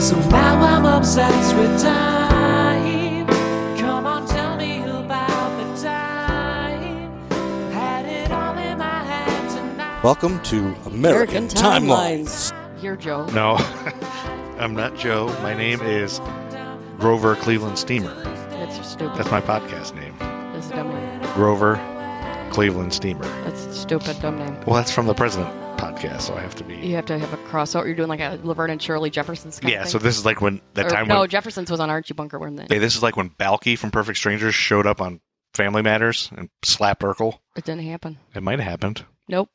So now I'm obsessed with time. Come on, tell me about the time. Had it all in my head tonight. Welcome to American Timelines. You're Joe. No, I'm not Joe. My name is Grover Cleveland Steamer. That's stupid. That's my podcast name. That's a dumb name. Grover Cleveland Steamer. That's a stupid, dumb name. Well, that's from the President podcast, so I have to be... You have to have a crossover. You're doing like a Laverne and Shirley Jefferson's kind of thing. So this is like when... No, Jefferson's was on Archie Bunker, weren't they? Yeah, this is like when Balky from Perfect Strangers showed up on Family Matters and slapped Urkel. It didn't happen. It might have happened. Nope.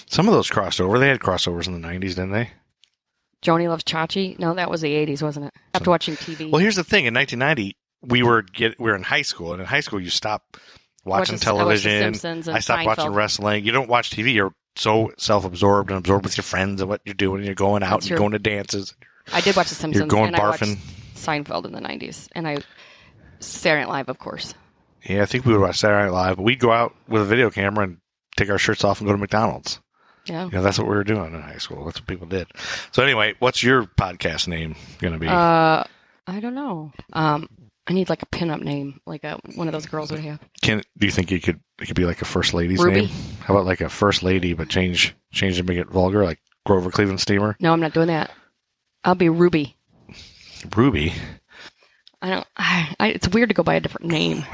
Some of those crossed over. They had crossovers in the 90s, didn't they? Joni Loves Chachi? No, that was the 80s, wasn't it? After watching TV. Well, here's the thing. In 1990, we were in high school, and in high school, you stop watching television. I watched The Simpsons and I stopped Seinfeld. watching wrestling. You don't watch TV. You're so self-absorbed and absorbed with your friends and what you're doing. You're going out and you're going to dances. I did watch The Simpsons. You're going and barfing. I watched Seinfeld in the 90s. And Saturday Night Live, of course. Yeah, I think we would watch Saturday Night Live. But we'd go out with a video camera and take our shirts off and go to McDonald's. Yeah. You know, that's what we were doing in high school. That's what people did. So anyway, what's your podcast name going to be? I don't know. I need like a pinup name, like one of those girls would have. Do you think it could be like a first lady's Ruby? name? How about like a first lady, but change to make it vulgar, like Grover Cleveland Steamer? No, I'm not doing that. I'll be Ruby. Ruby? I don't. It's weird to go by a different name.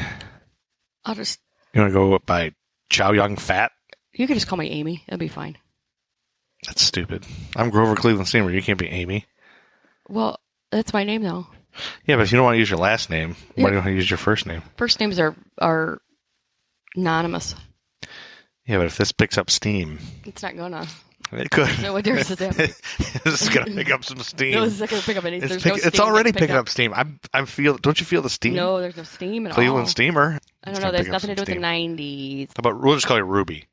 I'll just. You want to go by Chow Young Fat? You could just call me Amy. That'd be fine. That's stupid. I'm Grover Cleveland Steamer. You can't be Amy. Well, that's my name though. Yeah, but if you don't want to use your last name, why do you want to use your first name? First names are anonymous. Yeah, but if this picks up steam, It's not gonna. it could. So what difference does that make? This is gonna pick up some steam. No, it's not gonna pick up anything. There's no steam it's already to pick picking up steam. Don't you feel the steam? No, there's no steam at all. Cleveland Steamer. I don't know. There's nothing to do with the 90s. How about we'll just call you Ruby?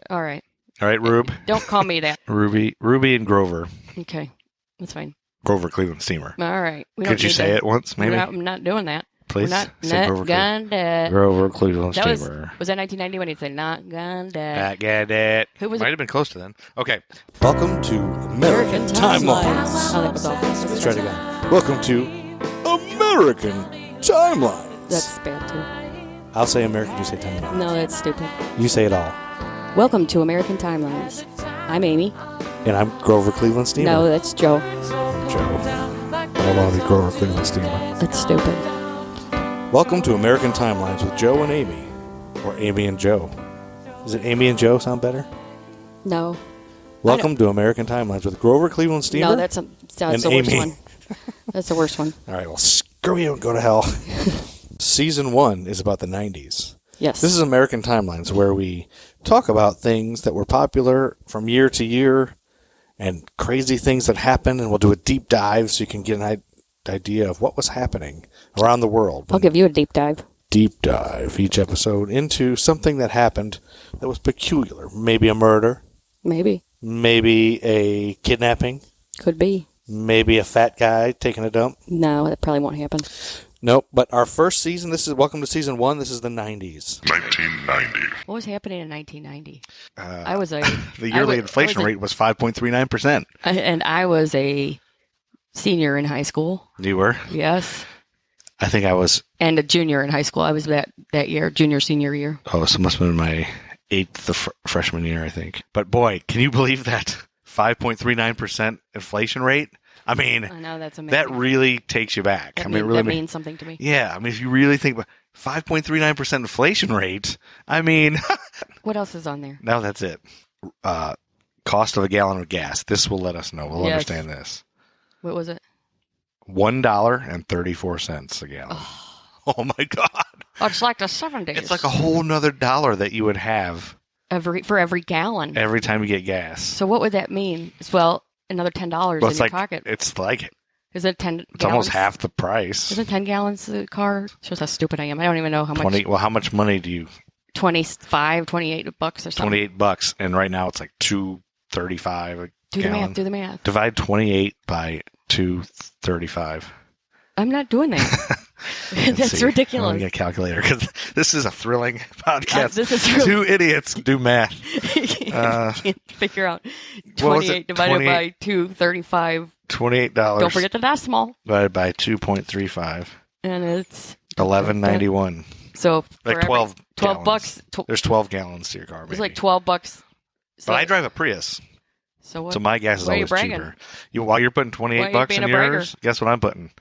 All right. All right, Rube. Don't call me that. Ruby and Grover. Okay, that's fine. Grover Cleveland Steamer. All right. Could you say it once, maybe? I'm not doing that. Please. We're not Grover gone dead. Grover Cleveland That Steamer. was that 1990 when he said not gone dead? Not get it. Who was Might it? have been close to then. Okay. Welcome to American Timelines. Oh, that was awful. Let's try it again. Welcome to American Timelines. That's bad too. I'll say American, you say Timelines. No, that's stupid. You say it all. Welcome to American Timelines. I'm Amy. And I'm Grover Cleveland Steamer. No, that's Joe. Joe. I want to be Grover Cleveland Steamer. That's stupid. Welcome to American Timelines with Joe and Amy. Or Amy and Joe. Is it Amy and Joe sound better? No. Welcome to American Timelines with Grover Cleveland Steamer. No, that's the worst Amy. one. That's the worst one. All right, well, screw you and go to hell. Season 1 is about the 90s. Yes. This is American Timelines, where we talk about things that were popular from year to year and crazy things that happened, and we'll do a deep dive so you can get an idea of what was happening around the world. I'll give you a deep dive. Deep dive each episode into something that happened that was peculiar. Maybe a murder. Maybe. Maybe a kidnapping. Could be. Maybe a fat guy taking a dump. No, that probably won't happen. Nope, but our first season, welcome to season 1, this is the 90s. 1990. What was happening in 1990? The yearly inflation rate was 5.39%. And I was a senior in high school. You were? Yes. I think I was. And a junior in high school. I was that year, senior year. Oh, so it must have been my 8th freshman year, I think. But boy, can you believe that 5.39% inflation rate? I mean, I know, that's amazing. That really takes you back. That really means something to me. Yeah, I mean, if you really think about 5.39% inflation rate, I mean. What else is on there? No, that's it. Cost of a gallon of gas. This will let us know. We'll understand this. What was it? $1.34 a gallon. Oh my God. Oh, it's like the 70s. It's like a whole nother dollar that you would have for every gallon. Every time you get gas. So what would that mean? Well, another $10 in your pocket. It's like Is it 10 It's almost half the price. Is it 10 gallons a car? Shows how stupid I am. I don't even know how much. 20. Well, how much money do you? 25, 28 bucks or something. $28, and right now it's like $2.35 a gallon. Do the math. Divide 28 by $2.35. I'm not doing that. That's ridiculous. I'm going to get a calculator because this is a thrilling podcast. This is really... Two idiots do math. Can't figure out 28 divided by 2.35 $28 Don't forget the decimal. divided by 2.35. And it's $11.91. So Like for 12 12 gallons. bucks. There's 12 gallons to your car, It's maybe. like $12. So, But I drive a Prius, so what? so my gas is why are you always bragging? cheaper. While you're putting Why are you $28 being in a bragger? yours, guess what I'm putting?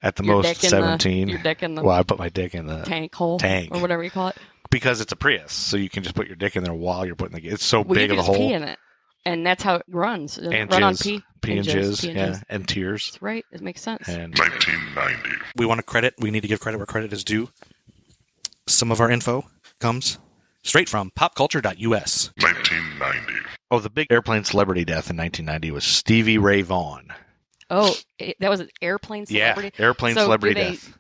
At the Your most, dick in 17. your dick in the Well, I put my dick in the tank hole tank. or whatever you call it. Because it's a Prius, so you can just put your dick in there while you're putting the. It's so Well, big you of can a just hole. pee in it, and that's how it runs. It And run on jizz. pee And jizz, pee and yeah, jizz. and tears. That's right. It makes sense. And 1990. We want to credit. We need to give credit where credit is due. Some of our info comes straight from popculture.us. 1990. oh, the big airplane celebrity death in 1990 was Stevie Ray Vaughan. Oh, that was an airplane celebrity. Yeah, airplane So celebrity do they, death.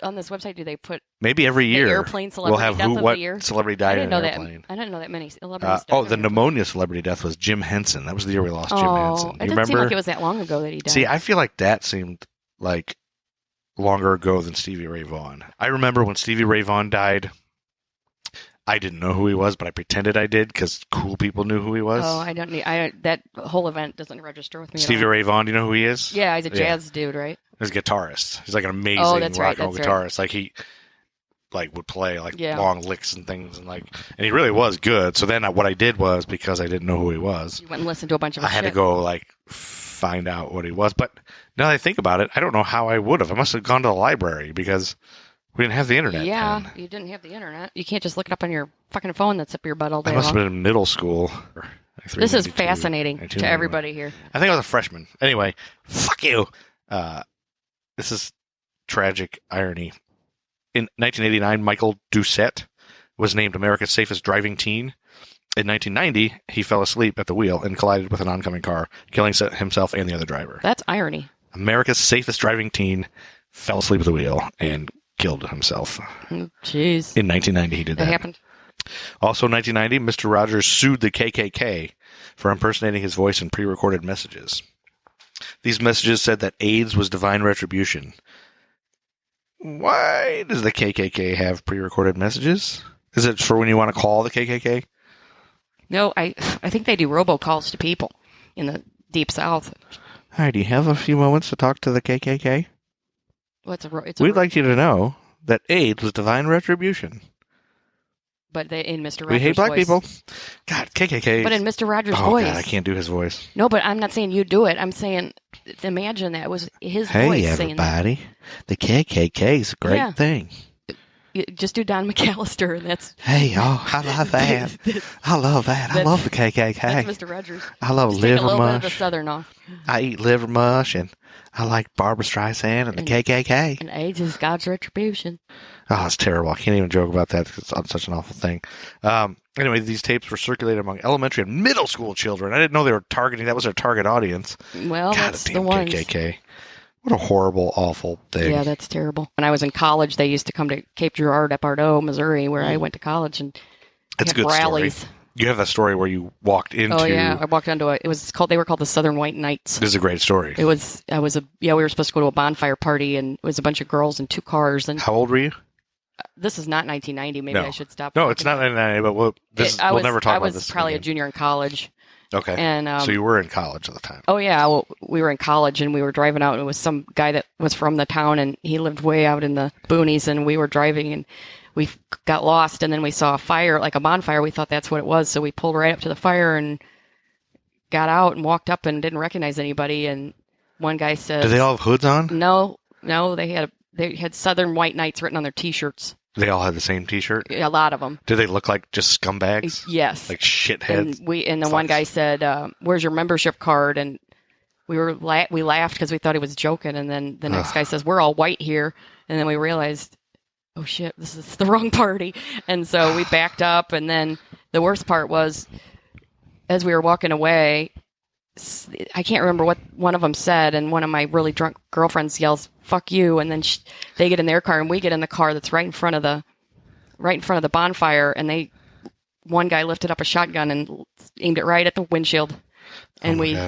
On this website, do they put Maybe every the year airplane we'll celebrity have death of what the year? celebrity I died didn't in know an that. airplane. I didn't know that many celebrities. Oh, died the in an pneumonia celebrity death was Jim Henson. That was the year we lost Jim Oh, Henson. it You didn't remember? seem like it was that long ago that he died. See, I feel like that seemed like longer ago than Stevie Ray Vaughan. I remember when Stevie Ray Vaughan died, I didn't know who he was, but I pretended I did because cool people knew who he was. Oh, I don't need. That whole event doesn't register with me. Stevie at all. Ray Vaughan, do you know who he is? Yeah, he's a jazz dude, right? He's a guitarist. He's like an amazing Oh, that's rock right, and roll that's right. guitarist. Like he would play Yeah. long licks and things and he really was good. So then what I did was, because I didn't know who he was, You went and listened to a bunch of I his had to shit. go find out what he was. But now that I think about it, I don't know how I would have. I must have gone to the library because we didn't have the internet. Yeah, then. you didn't have the internet. You can't just look it up on your fucking phone that's up your butt all day I must have long. been in middle school. This is 392, fascinating 92, to everybody here. I think I was a freshman. Anyway, fuck you. This is tragic irony. In 1989, Michael Doucette was named America's safest driving teen. In 1990, he fell asleep at the wheel and collided with an oncoming car, killing himself and the other driver. That's irony. America's safest driving teen fell asleep at the wheel and killed himself. Jeez. In 1990, he did that. That happened. Also in 1990, Mr. Rogers sued the KKK for impersonating his voice in pre-recorded messages. These messages said that AIDS was divine retribution. Why does the KKK have pre-recorded messages? Is it for when you want to call the KKK? No, I think they do robocalls to people in the deep south. Hi, do you have a few moments to talk to the KKK? We'd like you to know that AIDS was divine retribution. But in Mr. Rogers' We hate black voice. people. God, KKK. But in Mr. Rogers' oh, voice. God, I can't do his voice. No, but I'm not saying you do it. I'm saying, imagine that was his Hey, voice saying that. everybody. The KKK is a great Yeah. thing. You just do Don McAllister, and that's Hey, oh, I love that. I love that. I love the KKK. that's Mr. Rogers. I love Just take a liver little bit of the mush. southern off. I eat liver mush, and I like Barbara Streisand and the KKK. And AIDS is God's retribution. Oh, it's terrible. I can't even joke about that because it's such an awful thing. Anyway, these tapes were circulated among elementary and middle school children. I didn't know they were targeting. That was their target audience. Well, God, that's the the damn ones. KKK. What a horrible, awful thing. Yeah, that's terrible. When I was in college, they used to come to Cape Girardeau, at Pardo, Missouri, where I went to college, and That's a have good rallies. story. You have that story where you walked into. Oh yeah, I walked onto they were called the Southern White Knights. This is a great story. We were supposed to go to a bonfire party, and it was a bunch of girls in two cars. And How old were you? this is not 1990. Maybe No. I should stop. No, it's not 99, but we'll never talk about this. I was probably a junior in college. Okay. And so you were in college at the time. Oh yeah, well, we were in college and we were driving out, and it was some guy that was from the town, and he lived way out in the boonies, and we were driving, and we got lost, and then we saw a fire, like a bonfire. We thought that's what it was, so we pulled right up to the fire and got out and walked up and didn't recognize anybody. And one guy said, Did they all have hoods on? No, they had Southern White Knights written on their T-shirts. They all had the same T-shirt? A lot of them. Did they look like just scumbags? Yes. Like shitheads? And the one guy said, "Where's your membership card?" And we laughed because we thought he was joking. And then the next guy says, "We're all white here." And then we realized, oh shit, this is the wrong party. And so we backed up. And then the worst part was, as we were walking away, I can't remember what one of them said, and one of my really drunk girlfriends yells, "Fuck you!" And then they get in their car, and we get in the car that's right in front of the bonfire. And one guy lifted up a shotgun and aimed it right at the windshield, and we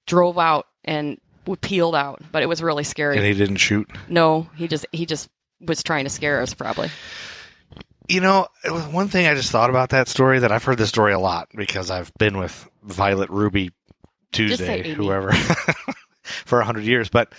drove out and we peeled out. But it was really scary. And he didn't shoot? No, he just was trying to scare us, probably. You know, it was one thing I just thought about that story, that I've heard this story a lot because I've been with Violet, Ruby, Tuesday, Amy. whoever. for 100 years. But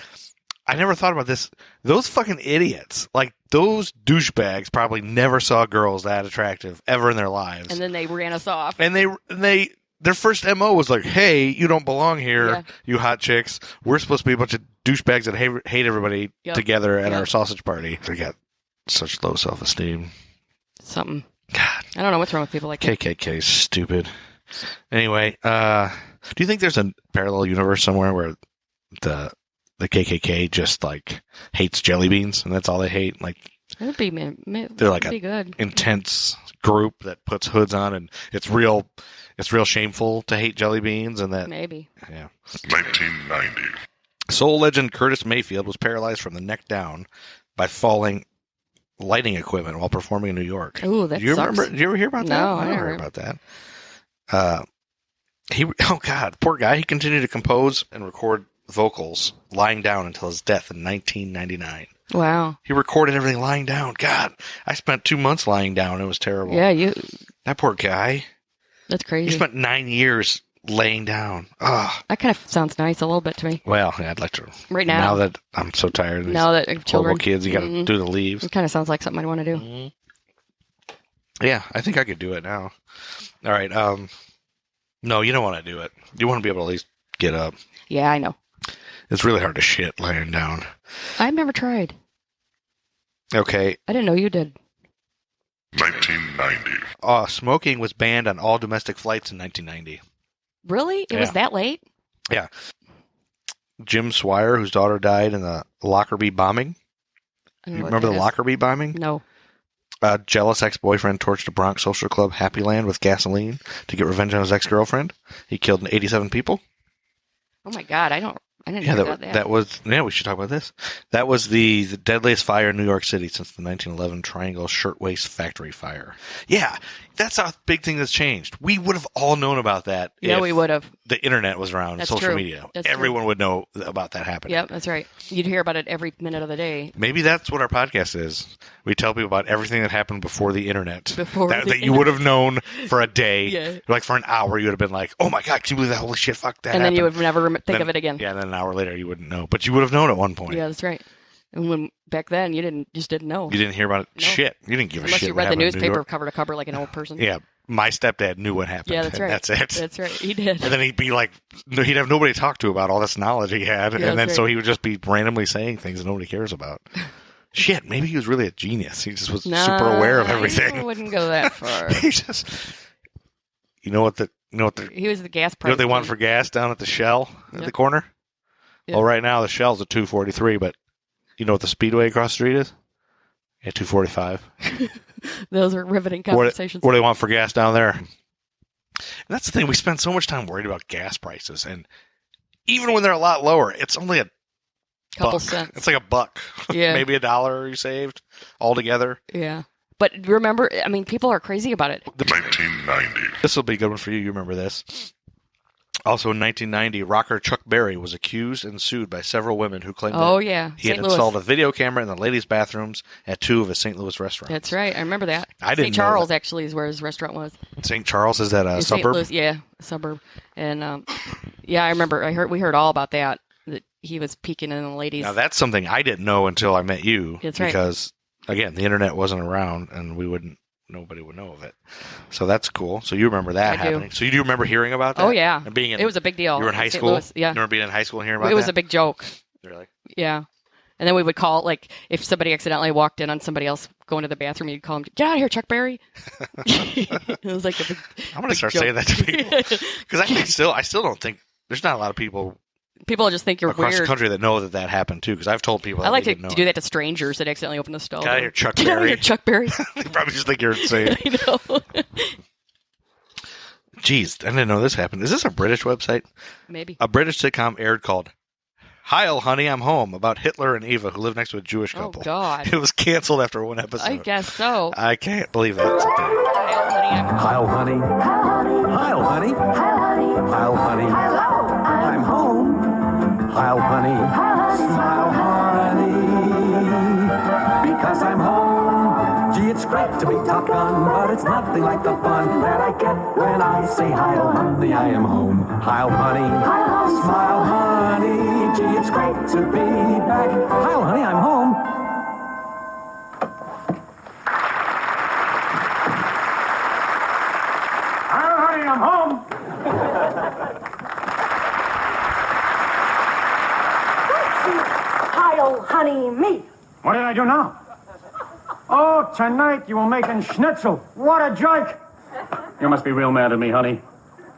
I never thought about this. Those fucking idiots, like those douchebags, probably never saw girls that attractive ever in their lives. And then they ran us off. And their first MO was like, hey, you don't belong here, you hot chicks. We're supposed to be a bunch of douchebags that hate everybody together at our sausage party. They got such low self-esteem. Something. God. I don't know what's wrong with people like that. KKK is stupid. Anyway, do you think there's a parallel universe somewhere where the KKK just like hates jelly beans and that's all they hate? Like, It'd be they're like a good intense group that puts hoods on, and it's real shameful to hate jelly beans, and that maybe. Yeah. 1990. Soul legend Curtis Mayfield was paralyzed from the neck down by falling lighting equipment while performing in New York. Ooh, that sucks. Did you ever hear about that? No, I I never never heard about that. Oh God, poor guy. He continued to compose and record vocals lying down until his death in 1999. Wow. He recorded everything lying down. God, I spent 2 months lying down. It was terrible. Yeah, That poor guy. That's crazy. He spent 9 years laying down. Ugh. That kind of sounds nice a little bit to me. Well, yeah, I'd like to. Right now. Now that I'm so tired of these now that children, horrible kids, you got to do the leaves. It kind of sounds like something I'd want to do. Mm-hmm. Yeah, I think I could do it now. All right. No, you don't want to do it. You want to be able to at least get up. Yeah, I know. It's really hard to shit laying down. I've never tried. Okay. I didn't know you did. 1990. Smoking was banned on all domestic flights in 1990. Really? It was that late? Yeah. Jim Swire, whose daughter died in the Lockerbie bombing. You remember the Lockerbie bombing? No. A jealous ex-boyfriend torched a Bronx social club, Happy Land, with gasoline to get revenge on his ex-girlfriend. He killed 87 people. Oh my God, I didn't hear about that. That was, yeah, we should talk about this. That was the deadliest fire in New York City since the 1911 Triangle Shirtwaist Factory fire. Yeah, that's a big thing that's changed. We would have all known about that. Yeah, we would have. The internet was around, That's social true. media. That's Everyone true. would know about that happening. Yep, that's right. You'd hear about it every minute of the day. Maybe that's what our podcast is. We tell people about everything that happened before the internet. That you would have known for a day. Yeah. Like for an hour, you would have been like, oh my God, can you believe that? Holy shit, fuck that. And then happened. you would never think of it again. Yeah, and then an hour later, you wouldn't know. But you would have known at one point. Yeah, that's right. And back then, you just didn't know. You didn't hear about it. No. Shit. You didn't give a Unless shit. you what read the happened in New newspaper York. cover to cover like an old person. Yeah. My stepdad knew what happened. Yeah, that's right. That's it. That's right. He did. And then he'd be like, he'd have nobody to talk to about all this knowledge he had. Yeah, and then that's so right. he would just be randomly saying things that nobody cares about. Shit, maybe he was really a genius. He just was super aware of everything. I wouldn't go that far. He just, he was the gas price. what they want for gas down at the Shell at the corner? Yeah. Well, right now the Shell's at $2.43, but you know what the Speedway across the street is? Yeah, $2.45. Those are riveting What conversations. do they want for gas down there? And that's the thing. We spend so much time worried about gas prices, and even when they're a lot lower, it's only a Couple buck. cents. It's like a buck. Yeah. Maybe $1 you saved altogether. Yeah. But remember, I mean, people are crazy about it. 1990. This will be a good one for you. You remember this. Also in 1990, rocker Chuck Berry was accused and sued by several women who claimed Oh, that yeah. he had St. Louis. installed a video camera in the ladies' bathrooms at 2 of his St. Louis restaurants. That's right. I remember that. I didn't St. know Charles that. actually is where his restaurant was. St. Charles, is that a In St. suburb? Louis, yeah, a suburb. And yeah, I remember. We heard all about that. That he was peeking in the ladies. Now that's something I didn't know until I met you. That's right. Because again, the internet wasn't around, and nobody would know of it. So that's cool. So you remember that I do. happening. So you do remember hearing about that? Oh yeah, And being in, it was a big deal. you were in high St. school? Louis, yeah, You remember being in high school and hearing about it was that? a big joke. Really? Yeah. And then we would call, like, if somebody accidentally walked in on somebody else going to the bathroom, you'd call them, "Get out of here, Chuck Berry." It was like a big. I'm going to start joke. saying that to people. Because I still don't think, there's not a lot of people People just think you're across weird. the country that know that happened too. Because I've told people I like they to didn't know do it. that to strangers that accidentally open the stall. Get out of here, Chuck Get out of Berry. here, Chuck Berry. They probably just think you're insane. I know. Jeez, I didn't know this happened. Is this a British website? Maybe. A British sitcom aired called "Heil, Honey, I'm Home" about Hitler and Eva who live next to a Jewish Oh couple. God. It was canceled after one episode. I guess so. I can't believe that. Heil, honey. Heil, honey. Heil, honey. I'm home. Heil, honey. Smile, honey. Because I'm home. Gee, it's great to be Top Gun, but it's nothing like the fun that I get when I say Heil, honey, I am home. Heil, honey. Smile, honey. Gee, it's great to be back. Hi, honey, I'm home. Hi, honey, I'm home. Hi, honey, me. What did I do now? Oh, tonight you were making schnitzel. What a joke. You must be real mad at me, honey.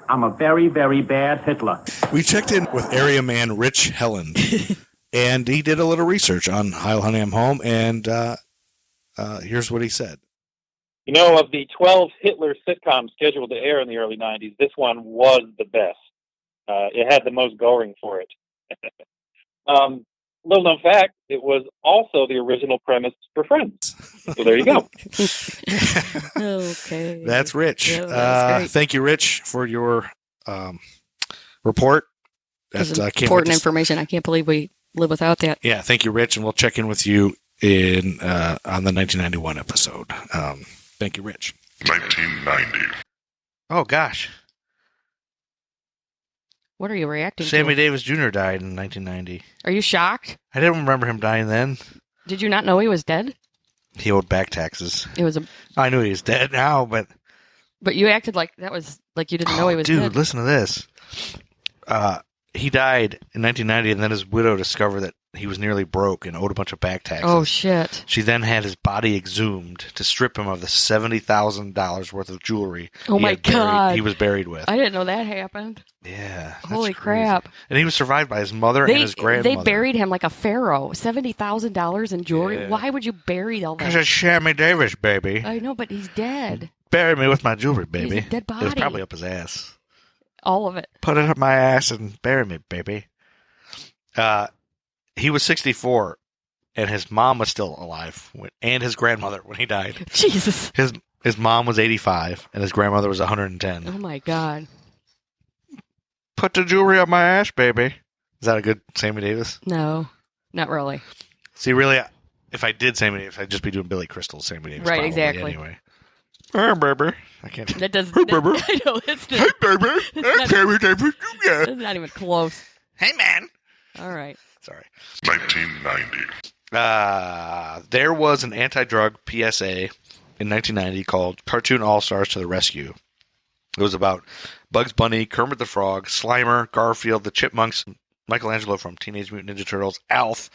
I'm a very, very bad Hitler. We checked in with area man Rich Helland, and he did a little research on Hi, Honey, I'm Home, and here's what he said. You know, of the 12 Hitler sitcoms scheduled to air in the early 90s, this one was the best. It had the most going for it. Little known fact, it was also the original premise for Friends. So there you go. Okay. That's Rich. Yeah, that's great. Thank you, Rich, for your report. That's can't wait important to- information. I can't believe we live without that. Yeah, thank you, Rich, and we'll check in with you in on the 1991 episode. Thank you, Rich. 1990. Oh, gosh. What are you reacting Sammy to? Davis Jr. died in 1990. Are you shocked? I didn't remember him dying then. Did you not know he was dead? He owed back taxes. It was a, I knew he was dead now, but... but you acted like that was like you didn't know he was dude, dead. listen to this. He died in 1990, and then his widow discovered that he was nearly broke and owed a bunch of back taxes. Oh shit! She then had his body exhumed to strip him of the $70,000 worth of jewelry Oh my God. he was buried with. I didn't know that happened. Yeah. that's Holy crazy. crap! And he was survived by his mother and his grandmother. They buried him like a pharaoh. $70,000 in jewelry. Yeah. Why would you bury all Because that? it's Sammy Davis, baby. I know, but he's dead. Bury me with my jewelry, baby. He's a dead It was body. probably up his ass. All of it. Put it up my ass and bury me, baby. He was 64, and his mom was still alive, and his grandmother when he died. Jesus. His mom was 85, and his grandmother was 110. Oh my God. Put the jewelry up my ass, baby. Is that a good Sammy Davis? No, not really. See, really, if I did Sammy Davis, I'd just be doing Billy Crystal's Sammy Davis. Right, probably, exactly. Anyway. Hey, baby. I can't. That does. Hey, baby. I know it's Hey, baby. Hey, Sammy Davis. Yeah. That's not even close. Hey, man. All right. Sorry. 1990. There was an anti-drug PSA in 1990 called Cartoon All-Stars to the Rescue. It was about Bugs Bunny, Kermit the Frog, Slimer, Garfield, the Chipmunks, Michelangelo from Teenage Mutant Ninja Turtles, Alf,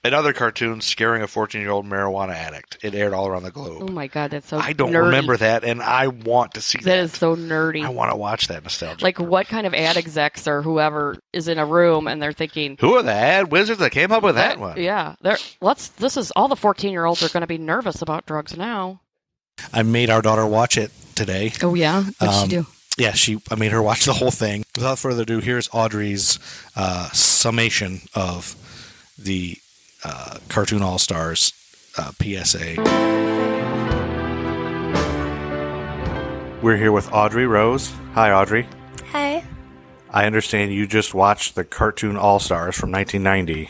and other cartoons scaring a 14-year-old marijuana addict. It aired all around the globe. Oh my God, that's so I don't nerdy. remember that, and I want to see that. That is so nerdy. I want to watch that nostalgia. Like, what kind of ad execs or whoever is in a room and they're thinking, Who are the ad wizards that came up with that one? Yeah, this is all the 14-year-olds are going to be nervous about drugs now. I made our daughter watch it today. Oh yeah, what'd she do? Yeah, I made her watch the whole thing. Without further ado, here's Audrey's summation of the Cartoon All-Stars PSA. We're here with Audrey Rose. Hi, Audrey. Hi. I understand you just watched the Cartoon All-Stars from 1990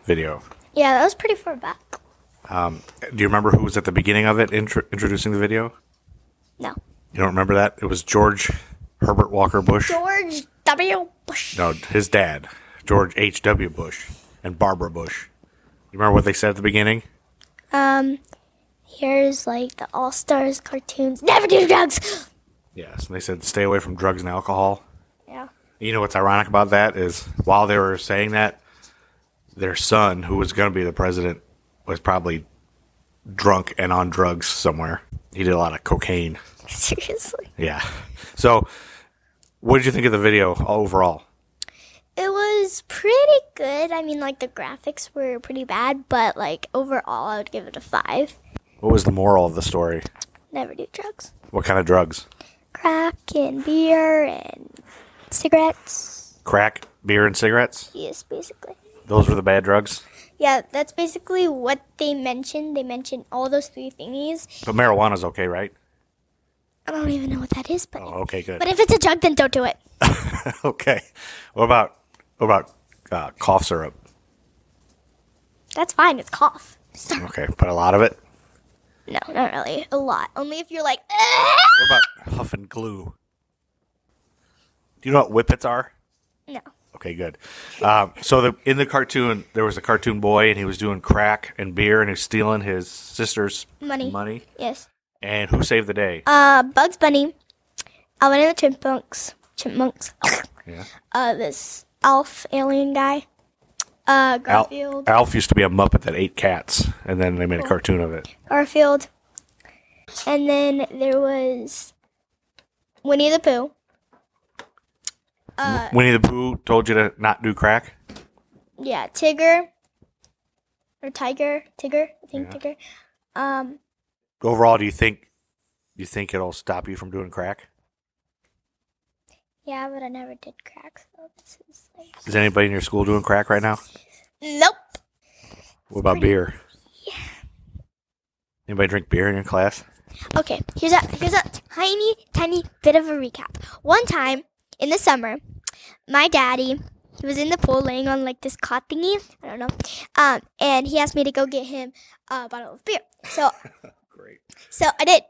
video. Yeah, that was pretty far back. Do you remember who was at the beginning of it introducing the video? No. You don't remember that? It was George Herbert Walker Bush. George W. Bush. No, his dad, George H.W. Bush, and Barbara Bush. You remember what they said at the beginning? Here's like the All-Stars cartoons. Never do drugs! Yes, and they said stay away from drugs and alcohol. Yeah. You know what's ironic about that is while they were saying that, their son, who was going to be the president, was probably drunk and on drugs somewhere. He did a lot of cocaine. Seriously. Yeah. So, what did you think of the video overall? It was pretty good. I mean, like, the graphics were pretty bad, but, like, overall, I would give it a 5. What was the moral of the story? Never do drugs. What kind of drugs? Crack and beer and cigarettes. Crack, beer, and cigarettes? Yes, basically. Those were the bad drugs? Yeah, that's basically what they mentioned. They mentioned all those 3 thingies. But marijuana's okay, right? I don't even know what that is, but Oh, okay, good. but if it's a drug, then don't do it. Okay. What about cough syrup? That's fine. It's cough. Sorry. Okay, but a lot of it? No, not really. A lot. Only if you're like, What about huff and glue? Do you know what whippets are? No. Okay, good. In the cartoon, there was a cartoon boy, and he was doing crack and beer, and he was stealing his sister's money. Yes. And who saved the day? Bugs Bunny, Alvin and the Chipmunks. Yeah. This Alf alien guy. Garfield. Alf used to be a Muppet that ate cats, and then they made a cartoon of it. Garfield. And then there was Winnie the Pooh. Winnie the Pooh told you to not do crack? Yeah, Tigger. Or Tiger. Tigger. I think Tigger. Overall, do you think it'll stop you from doing crack? Yeah, but I never did crack, so this is like... Is anybody in your school doing crack right now? Nope. What about beer? Yeah. Anybody drink beer in your class? Okay, here's a tiny bit of a recap. One time in the summer, my daddy, he was in the pool laying on like this cot thingy, I don't know, and he asked me to go get him a bottle of beer. So, Great. So I did,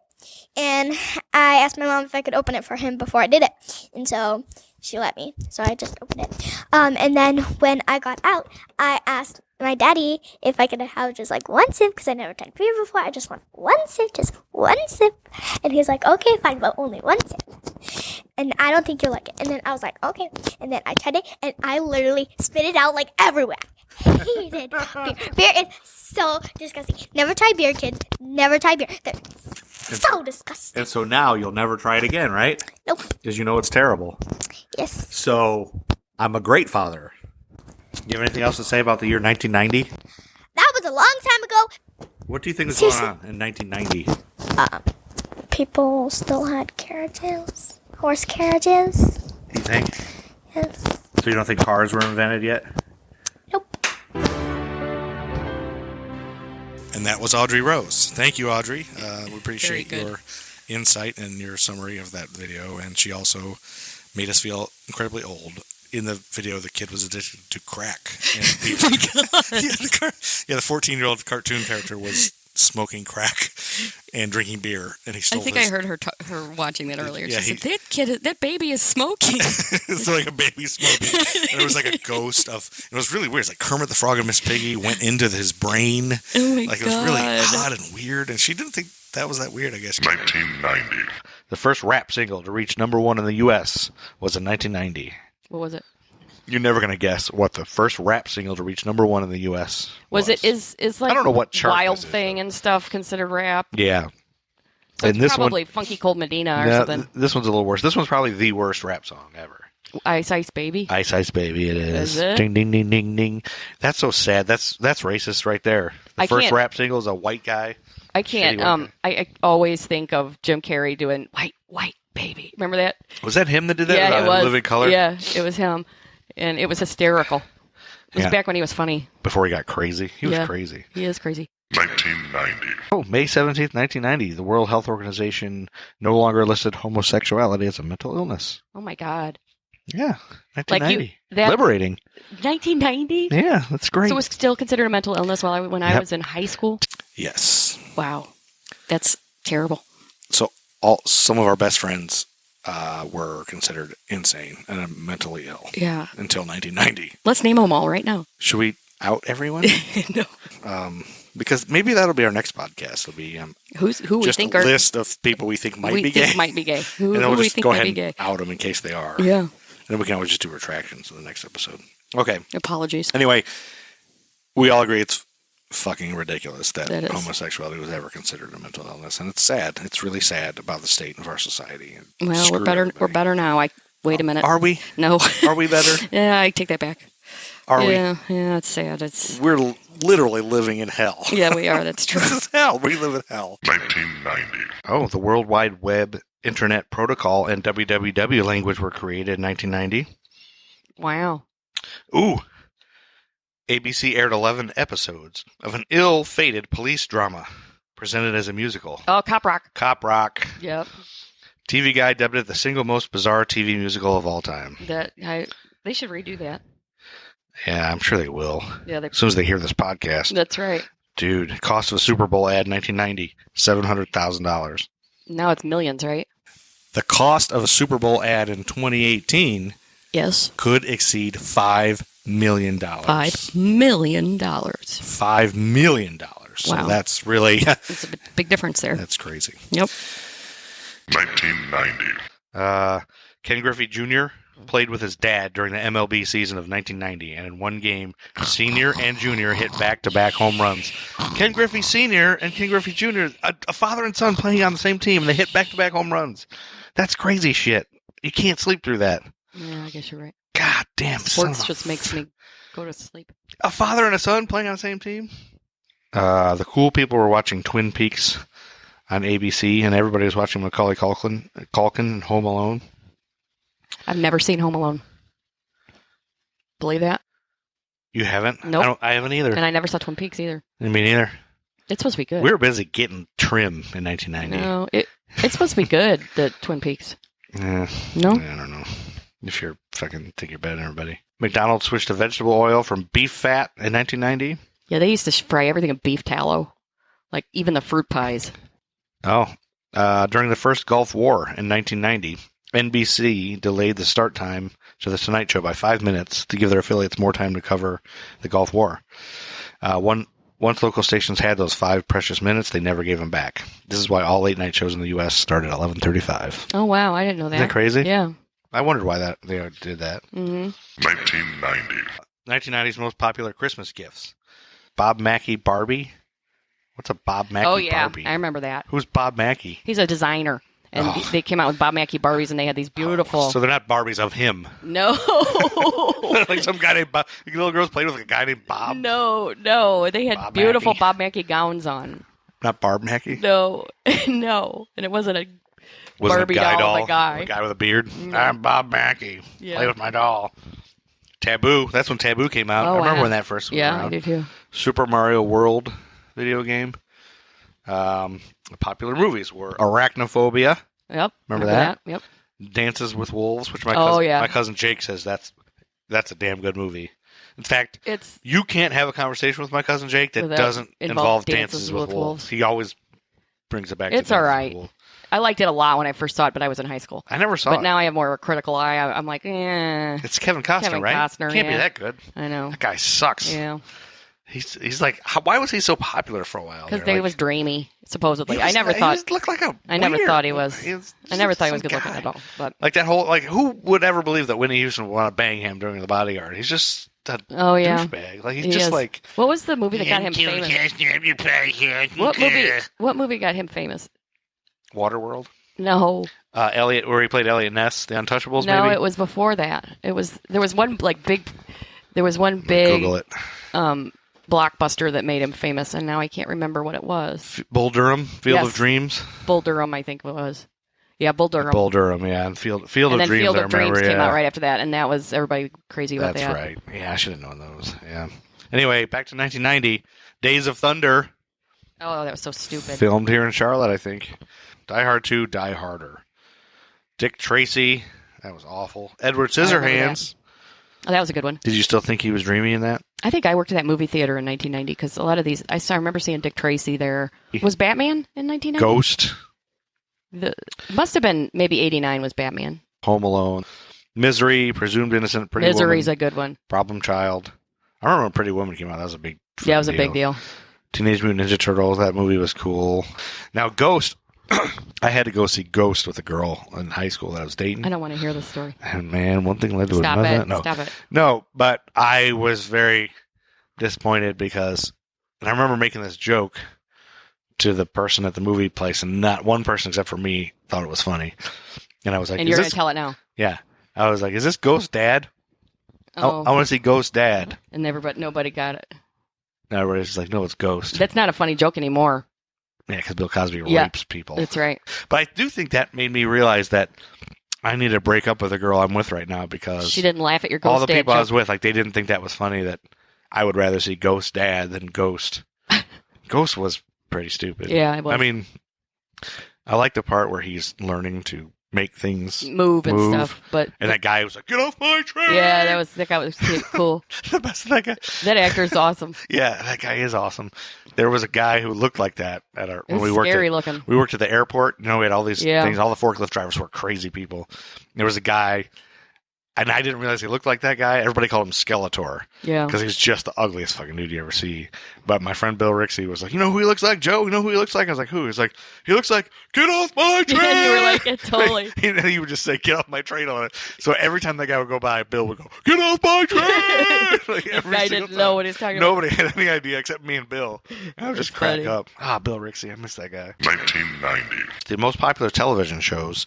and I asked my mom if I could open it for him before I did it, and so she let me. So I just opened it, and then when I got out, I asked my daddy if I could have just like one sip, because I never tried beer before. I just want one sip, just one sip. And he was like, okay, fine, but only one sip. And I don't think you'll like it. And then I was like, okay. And then I tried it, and I literally spit it out like everywhere. Hated beer. Beer is so disgusting. Never try beer, kids. Never try beer. They're so disgusting. And so now you'll never try it again, right? Nope. Because you know it's terrible. Yes. So I'm a great father. You have anything else to say about the year 1990? That was a long time ago. What do you think was going on in 1990? People still had carriages. Horse carriages. You think? Yes. So you don't think cars were invented yet? Nope. And that was Audrey Rose. Thank you, Audrey. We appreciate Very good. your insight and your summary of that video. And she also made us feel incredibly old. In the video, the kid was addicted to crack. And Oh my God. the 14-year-old cartoon character was smoking crack and drinking beer, and he I stole think I heard her watching that earlier. Yeah, She said, that baby is smoking. It's like a baby smoking. And it was like a ghost of... It was really weird. It's like Kermit the Frog and Miss Piggy went into his brain. Oh my Like it God. was really odd and weird, and she didn't think that was that weird, I guess. 1990. The first rap single to reach number one in the U.S. was in 1990. What was it? You're never going to guess what the first rap single to reach number one in the U.S. Was it is like I don't know what chart Wild this is, Thing and stuff considered rap? Yeah. So And it's this probably Funky Cold Medina or No, something. this one's a little worse. This one's probably the worst rap song ever. Ice Ice Baby. Ice Ice Baby, it is. Is it? Ding, ding, ding, ding, ding. That's so sad. That's racist right there. The I first can't- rap single is a white guy. I can't. Shitty one. I always think of Jim Carrey doing White Baby. Remember that? Was that him that did that? Yeah, it was. Living Color? Yeah, it was him, and it was hysterical. It was Yeah. back when he was funny. Before he got crazy. He was Yeah. crazy. He is crazy. 1990. Oh, May 17th, 1990, the World Health Organization no longer listed homosexuality as a mental illness. Oh my God. Yeah, Like 1990. that- Liberating. 1990. Yeah, that's great. So it was still considered a mental illness when I Yep. was in high school. Yes. Wow, that's terrible. So some of our best friends were considered insane and mentally ill Yeah. until 1990. Let's name them all right now. Should we out everyone? No. Because maybe that'll be our next podcast. It'll be Who we just think a are list of people we think might we be think gay. might be gay. Who, And then who we'll we just think go might ahead be and gay. out them in case they are. Yeah. And then we can always just do retractions in the next episode. Okay. Apologies. Anyway, we all agree it's fucking ridiculous that That is. homosexuality was ever considered a mental illness, and it's sad. It's really sad about the state of our society. And Well, screw we're better. everybody. We're better now. Wait a minute. Are we? No. Are we better? Yeah, I take that back. Are Yeah, it's sad. It's we? We're literally living in hell. yeah, we are. That's true. This is hell. We live in hell. 1990. Oh, the World Wide Web Internet Protocol and www language were created in 1990. Wow. Ooh. ABC aired 11 episodes of an ill-fated police drama presented as a musical. Oh, Cop Rock. Cop Rock. Yep. TV Guide dubbed it the single most bizarre TV musical of all time. They should redo that. Yeah, I'm sure they will. Yeah, As soon as they hear this podcast. that's right. Dude, cost of a Super Bowl ad in 1990, $700,000. Now it's millions, right? The cost of a Super Bowl ad in 2018 Yes. could exceed $5 million. $5 million. $5 million. So Wow. that's really, It's a big difference there. that's crazy. Yep. 1990. Ken Griffey Jr. played with his dad during the MLB season of 1990, and in one game, Senior and Junior hit back-to-back home runs. Ken Griffey Sr. and Ken Griffey Jr., a father and son playing on the same team, and they hit back-to-back home runs. That's crazy shit. You can't sleep through that. Yeah, I guess you're right. God damn. Sports just makes me go to sleep. A father and a son playing on the same team? The cool people were watching Twin Peaks on ABC, and everybody was watching Macaulay Culkin and Home Alone. I've never seen Home Alone. Believe that? You haven't? Nope. I haven't either. And I never saw Twin Peaks either. Me neither. It's supposed to be good. We were busy getting trim in 1990. No, it's supposed to be good, the Twin Peaks. Yeah. No? I don't know. If you're fucking think you're better than everybody. McDonald's switched to vegetable oil from beef fat in 1990. Yeah, they used to fry everything in beef tallow. Like, even the fruit pies. Oh. During the first Gulf War in 1990, NBC delayed the start time to the Tonight Show by 5 minutes to give their affiliates more time to cover the Gulf War. Once local stations had those 5 precious minutes, they never gave them back. This is why all late-night shows in the U.S. started at 11:35. Oh, wow. I didn't know that. Isn't that crazy? Yeah. I wondered why they did that. Mm-hmm. 1990. 1990's most popular Christmas gifts. Bob Mackie Barbie. What's a Bob Mackie Oh, yeah. Barbie? I remember that. Who's Bob Mackie? He's a designer. And they came out with Bob Mackie Barbies, and they had these beautiful... So they're not Barbies of him. No. Like some guy named Bob. Little girls played with a guy named Bob. No. They had Bob beautiful Mackie. Bob Mackie gowns on. Not Barb Mackie? No. No. And it wasn't a Wasn't Barbie a guy doll doll? with a guy. A guy with a beard? No. I'm Bob Mackie. Yeah. Play with my doll. Taboo. That's when Taboo came out. Oh, I remember wow. when that first was Yeah, around. I do too. Super Mario World video game. Popular movies were Arachnophobia. Yep. Remember that? Yep. Dances with Wolves, which yeah. my cousin Jake says that's a damn good movie. In fact, It's you can't have a conversation with my cousin Jake that Without doesn't involve involve Dances with Wolves. He always brings it back to It's Dances all with right. Wolves. I liked it a lot when I first saw it, but I was in high school. I never saw But it. now I have more of a critical eye. I'm like, It's Kevin Costner, Kevin right? Costner, Can't be yeah. that good. I know. That guy sucks. Yeah. He's like, why was he so popular for a while? Because there? he was dreamy, supposedly. I never he thought. just looked like a I never weird- thought he was. I never thought he was some good looking guy. at all. But Like that whole who would ever believe that Whitney Houston would want to bang him during The Bodyguard? He's just a oh yeah, douchebag. Like he's He just is. like What was the movie that got him famous? What movie got him famous? Waterworld. No, Elliot, where he played Elliot Ness, The Untouchables. no, maybe it was before that. There was one big Google it. blockbuster that made him famous, and now I can't remember what it was. Bull Durham, Field Yes. of Dreams. Bull Durham, I think it was. Yeah, Bull Durham. Bull Durham, yeah, and Field and of then Dreams. Field I of Dreams remember, came yeah. out right after that, and that was everybody crazy about That's that. right. Yeah, I should have known those. Yeah. Anyway, back to 1990. Days of Thunder, Oh, that was so stupid. filmed here in Charlotte, I think. Die Hard 2, Die Harder. Dick Tracy, that was awful. Edward remember Scissorhands. Oh, that was a good one. Did you still think he was dreamy in that? I think I worked at that movie theater in 1990 because a lot of these, I remember seeing Dick Tracy there. Was Batman in 1990? Ghost, Must have been maybe 89 was Batman. Home Alone, Misery, Presumed Innocent, Pretty Misery's Woman, a good one. Problem Child. I remember when Pretty Woman came out. That was a big Yeah, it was a big deal. Teenage Mutant Ninja Turtles. That movie was cool. Now, Ghost. I had to go see Ghost with a girl in high school that I was dating. I don't want to hear this story. And man, one thing led to Stop another. it. No. Stop it. No, but I was very disappointed because and I remember making this joke to the person at the movie place, and not one person except for me thought it was funny. And I was like, And is you're going this... to tell it now. Yeah. I was like, is this Ghost Dad? Oh. I want to see Ghost Dad. And nobody got it. And everybody's just like, no, it's Ghost. That's not a funny joke anymore. Yeah, because Bill Cosby Yeah. rapes people. That's right. But I do think that made me realize that I need to break up with a girl I'm with right now because She didn't laugh at your Ghost all the Dad people I joke. was with, like, they didn't think that was funny, that I would rather see Ghost Dad than Ghost. Ghost was pretty stupid. Yeah, it was. I mean, I like the part where he's learning to make things move and stuff. But and that guy was like, get off my train! yeah, that guy was cool. The best of that guy. That actor's awesome. Yeah, that guy is awesome. There was a guy who looked like that at our It when was we worked scary at, looking. we worked at the airport. You know, we had all these Yeah. things. All the forklift drivers were crazy people. There was a guy and I didn't realize he looked like that guy. Everybody called him Skeletor. Yeah. Because he's just the ugliest fucking dude you ever see. But my friend Bill Rixey was like, you know who he looks like, Joe? You know who he looks like? I was like, who? He's like, he looks like, get off my train! And you were like, yeah, totally. And he would just say, get off my train on it. So every time that guy would go by, Bill would go, get off my train! Like, every I single didn't know time. what he was talking about. Nobody had any idea except me and Bill. I would just crack funny. up. Bill Rixey, I miss that guy. 1990. The most popular television shows,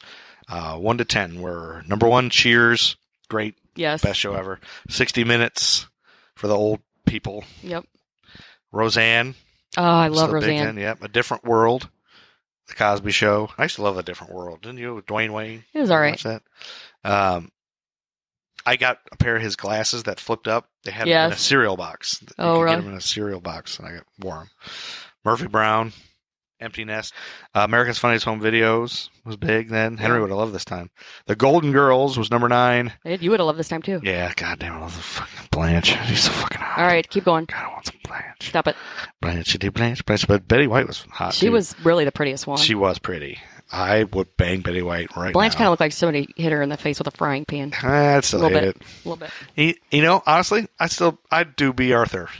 1 to 10, were number 1, Cheers. Great. Yes. Best show ever. 60 Minutes for the old people. Yep. Roseanne. Oh, I love Still a big Roseanne. one, yep. A Different World. The Cosby Show. I used to love A Different World. Didn't you? With Dwayne Wayne. It was all right. Watch that. I got a pair of his glasses that flipped up. They had them in a Yes. cereal box. You Oh, could really? get them in a cereal box, and I wore them. Murphy Brown. Empty Nest. America's Funniest Home Videos was big then. Henry Yeah. would have loved this time. The Golden Girls was number 9. You would have loved this time, too. Yeah, goddamn, I love the fucking Blanche. She's so fucking hot. All right, keep going. God, I want some Blanche. Stop it. Blanche. But Betty White was hot, She too. was really the prettiest one. She was pretty. I would bang Betty White right Blanche now. kind of looked like somebody hit her in the face with a frying pan. I'd still Little hate bit. A little bit. it. You know, honestly, I'd do B. Arthur.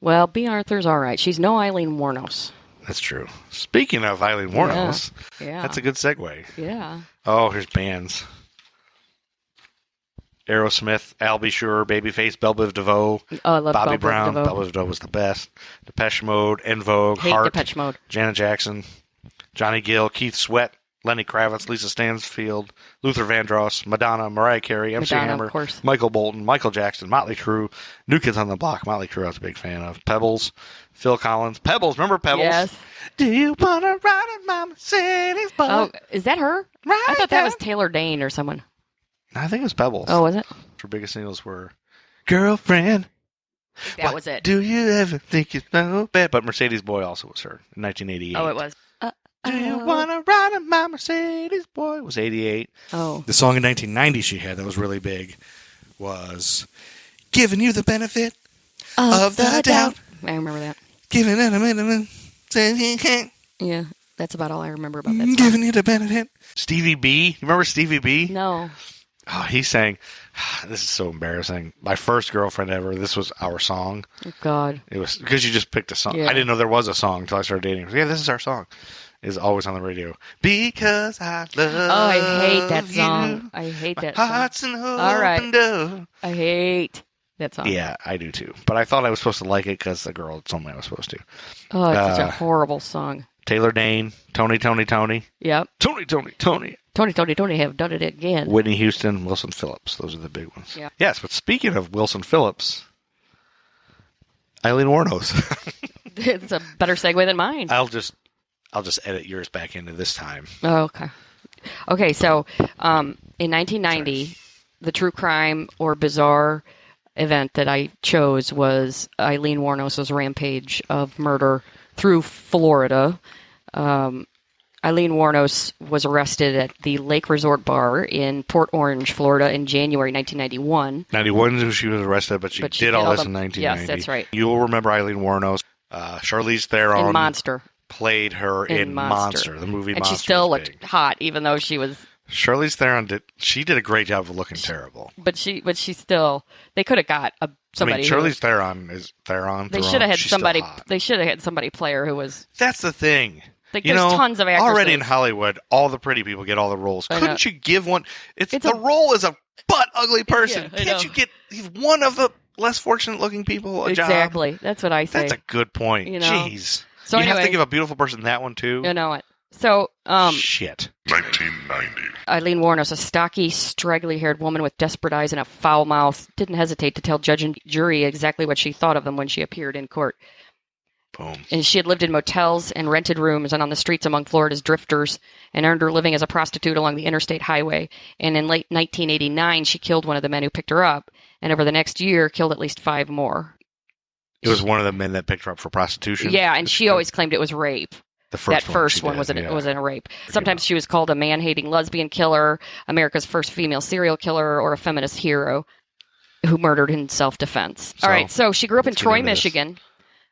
Well, B. Arthur's all right. She's no Eileen Warnos. That's true. Speaking of Eileen Warnos, Yeah. that's a good segue. Yeah. Oh, here's bands. Aerosmith, Al B. Sure, Babyface, Belle Biv DeVoe, Oh, I love Bobby Belle Biv Brown. DeVoe. Belle Biv DeVoe was the best. Depeche Mode, En Vogue, Hate Heart, Depeche Mode. Janet Jackson, Johnny Gill, Keith Sweat, Lenny Kravitz, Lisa Stansfield, Luther Vandross, Madonna, Mariah Carey, MC Madonna, Hammer, of course. Michael Bolton, Michael Jackson, Motley Crue, New Kids on the Block. Motley Crue I was a big fan of. Pebbles, Phil Collins. Pebbles, remember Pebbles? Yes. Do you want to ride in my Mercedes? Oh, is that her? Right I thought that there. was Taylor Dane or someone. I think it was Pebbles. Oh, was it? Her biggest singles were Girlfriend. That What was it. Do you ever think you know bad? But Mercedes Boy also was her in 1988. Oh, it was. Do you want to ride in my Mercedes Boy? It was 88. Oh. The song in 1990 she had that was really big was Giving You the Benefit of the Doubt. I remember that. Giving it a minute. Saying, Yeah, that's about all I remember about that song. Giving you the benefit. Stevie B. You remember Stevie B? No. Oh, he sang, this is so embarrassing. My first girlfriend ever, this was our song. Oh, God. It was, because you just picked a song. Yeah. I didn't know there was a song until I started dating her. Yeah, this is our song. It's always on the radio. Because I love Oh, I hate that you. song. I hate that song. Heart's an All right. open door. I hate that song. Yeah, I do too. But I thought I was supposed to like it because the girl told me I was supposed to. Oh, it's such a Uh, horrible song. Taylor Dane, Tony. Yep. Tony have done it again. Whitney Houston, Wilson Phillips. Those are the big ones. Yeah. Yes, but speaking of Wilson Phillips, Eileen Warnos. It's a better segue than mine. I'll just edit yours back into this time. Oh, okay. Okay, so in 1990, the true crime or bizarre event that I chose was Eileen Warnos' rampage of murder through Florida. Eileen Warnos was arrested at the Lake Resort Bar in Port Orange, Florida in January 1991. 91 she was arrested, but she did all this in 1990. Yes, that's right. You'll remember Eileen Warnos. Charlize Theron In Monster. played her in Monster, the movie And Monster. she still was looked big. hot, even though she was... Charlize Theron did a great job of looking terrible. But she still... They could have got somebody... I mean, Charlize Theron is Theron. They should have had she's still somebody... hot. They should have had somebody play her who was... That's the thing. Like, You there's know, tons of actresses. already in Hollywood, all the pretty people get all the roles. I know. Couldn't you give one? It's the role is a butt ugly person. Yeah, I Can't know. you give one of the less fortunate looking people a job? Exactly. That's what I say. That's a good point. You know. Jeez. So you have to anyway- give a beautiful person that one too. You know what? So, Shit. 1990. Eileen Warnos, a stocky, straggly-haired woman with desperate eyes and a foul mouth, didn't hesitate to tell judge and jury exactly what she thought of them when she appeared in court. Boom. And she had lived in motels and rented rooms and on the streets among Florida's drifters and earned her living as a prostitute along the interstate highway. And in late 1989, she killed one of the men who picked her up, and over the next year, killed at least 5 more. It was one of the men that picked her up for prostitution. Yeah, and she always claimed it was rape. The first That first she one did, was yeah. was in a rape. Sometimes she was called a man-hating lesbian killer, America's first female serial killer, or a feminist hero who murdered in self-defense. So, All right, so she grew up in let's get Troy, into this. Michigan.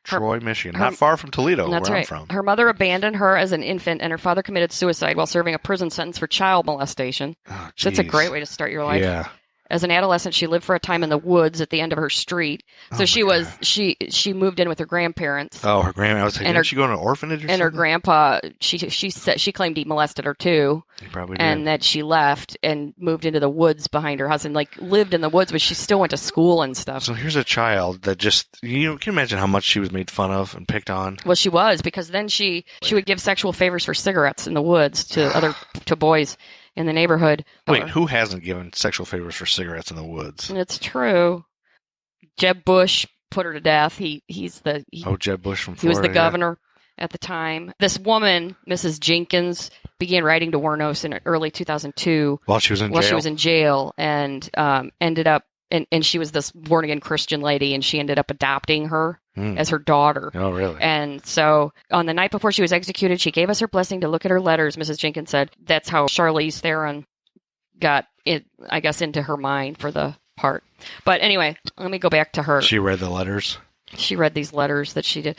Troy, Michigan. Not far from Toledo, That's where right. I'm from. Her mother abandoned her as an infant, and her father committed suicide while serving a prison sentence for child molestation. Oh, So it's a jeez. great way to start your life. Yeah. As an adolescent, she lived for a time in the woods at the end of her street. So Oh, she my was God. she moved in with her grandparents. Oh, her grandma. I was like, And didn't she go to an orphanage or And her something? grandpa, she said she claimed he molested her too, He probably did. and that she left and moved into the woods behind her house and like lived in the woods, but she still went to school and stuff. So here's a child that just, you can imagine how much she was made fun of and picked on. Well, she was, because then she would give sexual favors for cigarettes in the woods to boys in the neighborhood. Wait, who hasn't given sexual favors for cigarettes in the woods? It's true. Jeb Bush put her to death. Jeb Bush from Florida. He was the governor at the time. This woman, Mrs. Jenkins, began writing to Warnos in early 2002 While she was in jail. and ended up, and she was this born-again Christian lady, and she ended up adopting her as her daughter. Oh, really? And so on the night before she was executed, she gave us her blessing to look at her letters, Mrs. Jenkins said. That's how Charlize Theron got it, I guess, into her mind for the part. But anyway, let me go back to her. She read the letters. She read these letters that she did.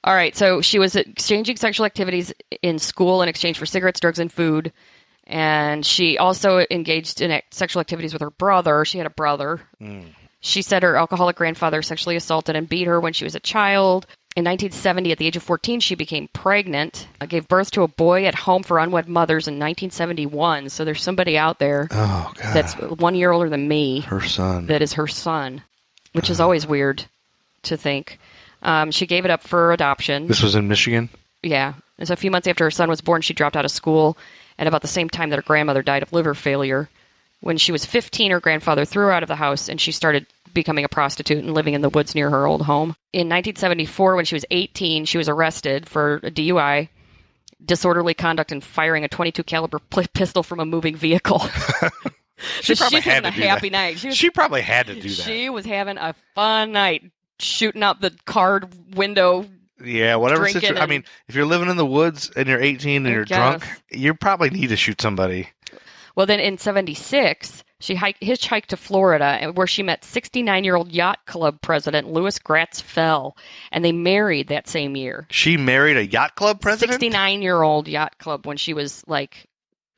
All right, so she was exchanging sexual activities in school in exchange for cigarettes, drugs, and food. And she also engaged in sexual activities with her brother. She had a brother. She said her alcoholic grandfather sexually assaulted and beat her when she was a child. In 1970, at the age of 14, she became pregnant, gave birth to a boy at home for unwed mothers in 1971. So there's somebody out there that's 1 year older than me. Her son. That is her son, which is always weird to think. She gave it up for adoption. This was in Michigan? Yeah. And so a few months after her son was born, she dropped out of school at about the same time that her grandmother died of liver failure. When she was 15, her grandfather threw her out of the house, and she started becoming a prostitute and living in the woods near her old home. In 1974, when she was 18, she was arrested for a DUI, disorderly conduct, and firing a .22 caliber pistol from a moving vehicle. She probably had to having do a happy that. night. She probably had to do that. She was having a fun night, shooting out the car window. Yeah, whatever drinking situation. I mean, if you're living in the woods and you're 18 and you're drunk, you probably need to shoot somebody. Well, then in 76, she hitchhiked to Florida, where she met 69-year-old yacht club president Louis Gratz Fell, and they married that same year. She married a yacht club president? 69-year-old yacht club when she was like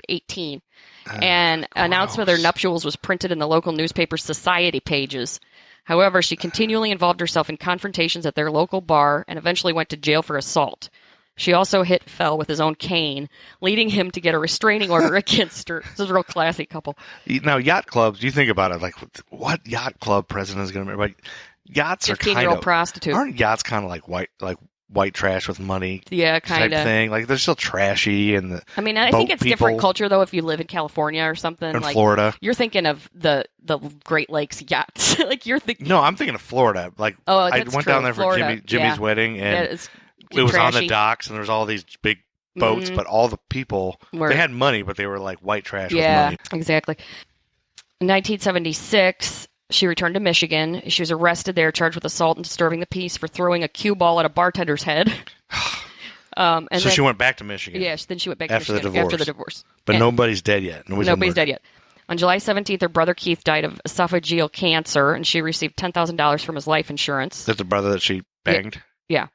18. And announcement of their nuptials was printed in the local newspaper Society pages. However, she continually involved herself in confrontations at their local bar and eventually went to jail for assault. She also hit Fell with his own cane, leading him to get a restraining order against her. This is a real classy couple. Now, yacht clubs, you think about it, like, what yacht club president is going to marry? Like, yachts are kind of... 15-year-old prostitute. Aren't yachts kind of like white trash with money? Yeah, kind type of thing. Like, they're still trashy and the I mean, I boat think it's people different culture, though, if you live in California or something. in like Florida. You're thinking of the Great Lakes yachts. Like, you're thinking... No, I'm thinking of Florida. Like, Oh, I that's went true. down there for Florida, Jimmy's yeah. wedding, and Yeah, it's it was on the trashy. docks, and there was all these big boats, but all the people, they had money, but they were like white trash with money. Yeah, exactly. In 1976, she returned to Michigan. She was arrested there, charged with assault and disturbing the peace for throwing a cue ball at a bartender's head. So she went back to Michigan. Yeah, then she went back to after Michigan after the divorce. But nobody's dead yet. Nobody's dead yet. On July 17th, her brother Keith died of esophageal cancer, and she received $10,000 from his life insurance. That's the brother that she banged? Yeah.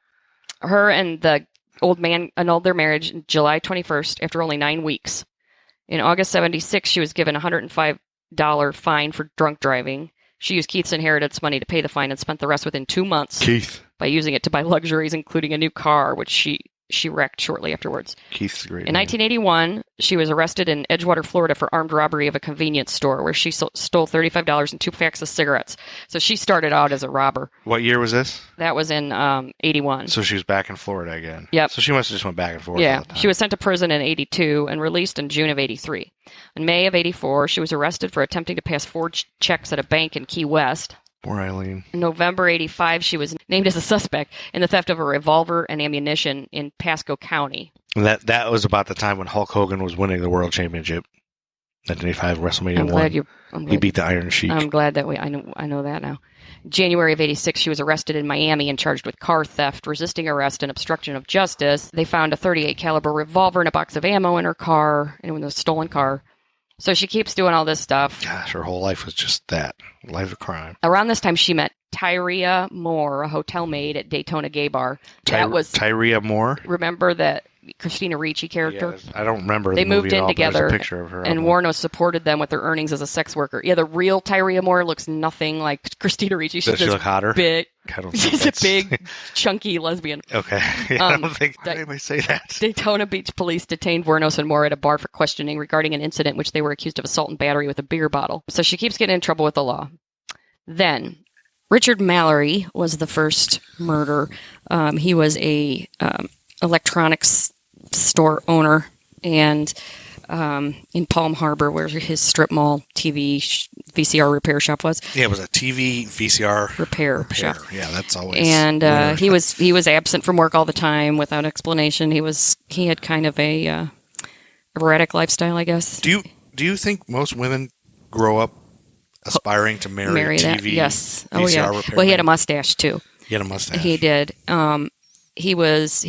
Her and the old man annulled their marriage on July 21st after only 9 weeks. In August 76, she was given a $105 fine for drunk driving. She used Keith's inheritance money to pay the fine and spent the rest within 2 months Keith. by using it to buy luxuries, including a new car, which she wrecked shortly afterwards. Keith's great. In 1981, she was arrested in Edgewater, Florida for armed robbery of a convenience store where she stole $35 and 2 packs of cigarettes. So she started out as a robber. What year was this? That was in 81. So she was back in Florida again. Yep. So she must have just went back and forth. Yeah. She was sent to prison in 82 and released in June of 83. In May of 84, she was arrested for attempting to pass forged checks at a bank in Key West. Poor Eileen. In November 85, she was named as a suspect in the theft of a revolver and ammunition in Pasco County. And that was about the time when Hulk Hogan was winning the World Championship. 1985 WrestleMania 1. He beat the Iron Sheik. I'm glad that I know that now. January of 86, she was arrested in Miami and charged with car theft, resisting arrest, and obstruction of justice. They found a .38 caliber revolver and a box of ammo in her car, and it was a stolen car. So she keeps doing all this stuff. Gosh, her whole life was just that. Life of crime. Around this time, she met Tyria Moore, a hotel maid at Daytona Gay Bar. That was Tyria Moore. Remember that Christina Ricci character? Yeah, I don't remember. They the movie moved in at all, but there's together, a picture of her and Warno supported them with their earnings as a sex worker. Yeah, the real Tyria Moore looks nothing like Christina Ricci. Does she look hotter? Big. I don't think She's a that's- big, chunky lesbian. Okay. I don't think why did anybody say that. Daytona Beach police detained Wuornos and Moore at a bar for questioning regarding an incident in which they were accused of assault and battery with a beer bottle. So she keeps getting in trouble with the law. Then, Richard Mallory was the first murder. He was a electronics store owner, and in Palm Harbor, where his strip mall TV VCR repair shop was. Yeah, it was a TV VCR repair shop. Yeah, that's always. And he was absent from work all the time without explanation. He had kind of a erratic lifestyle, I guess. Do you think most women grow up aspiring to marry a that? TV Yes. VCR Oh yeah. repair Well, he had a man? mustache too. He had a mustache. He did. He was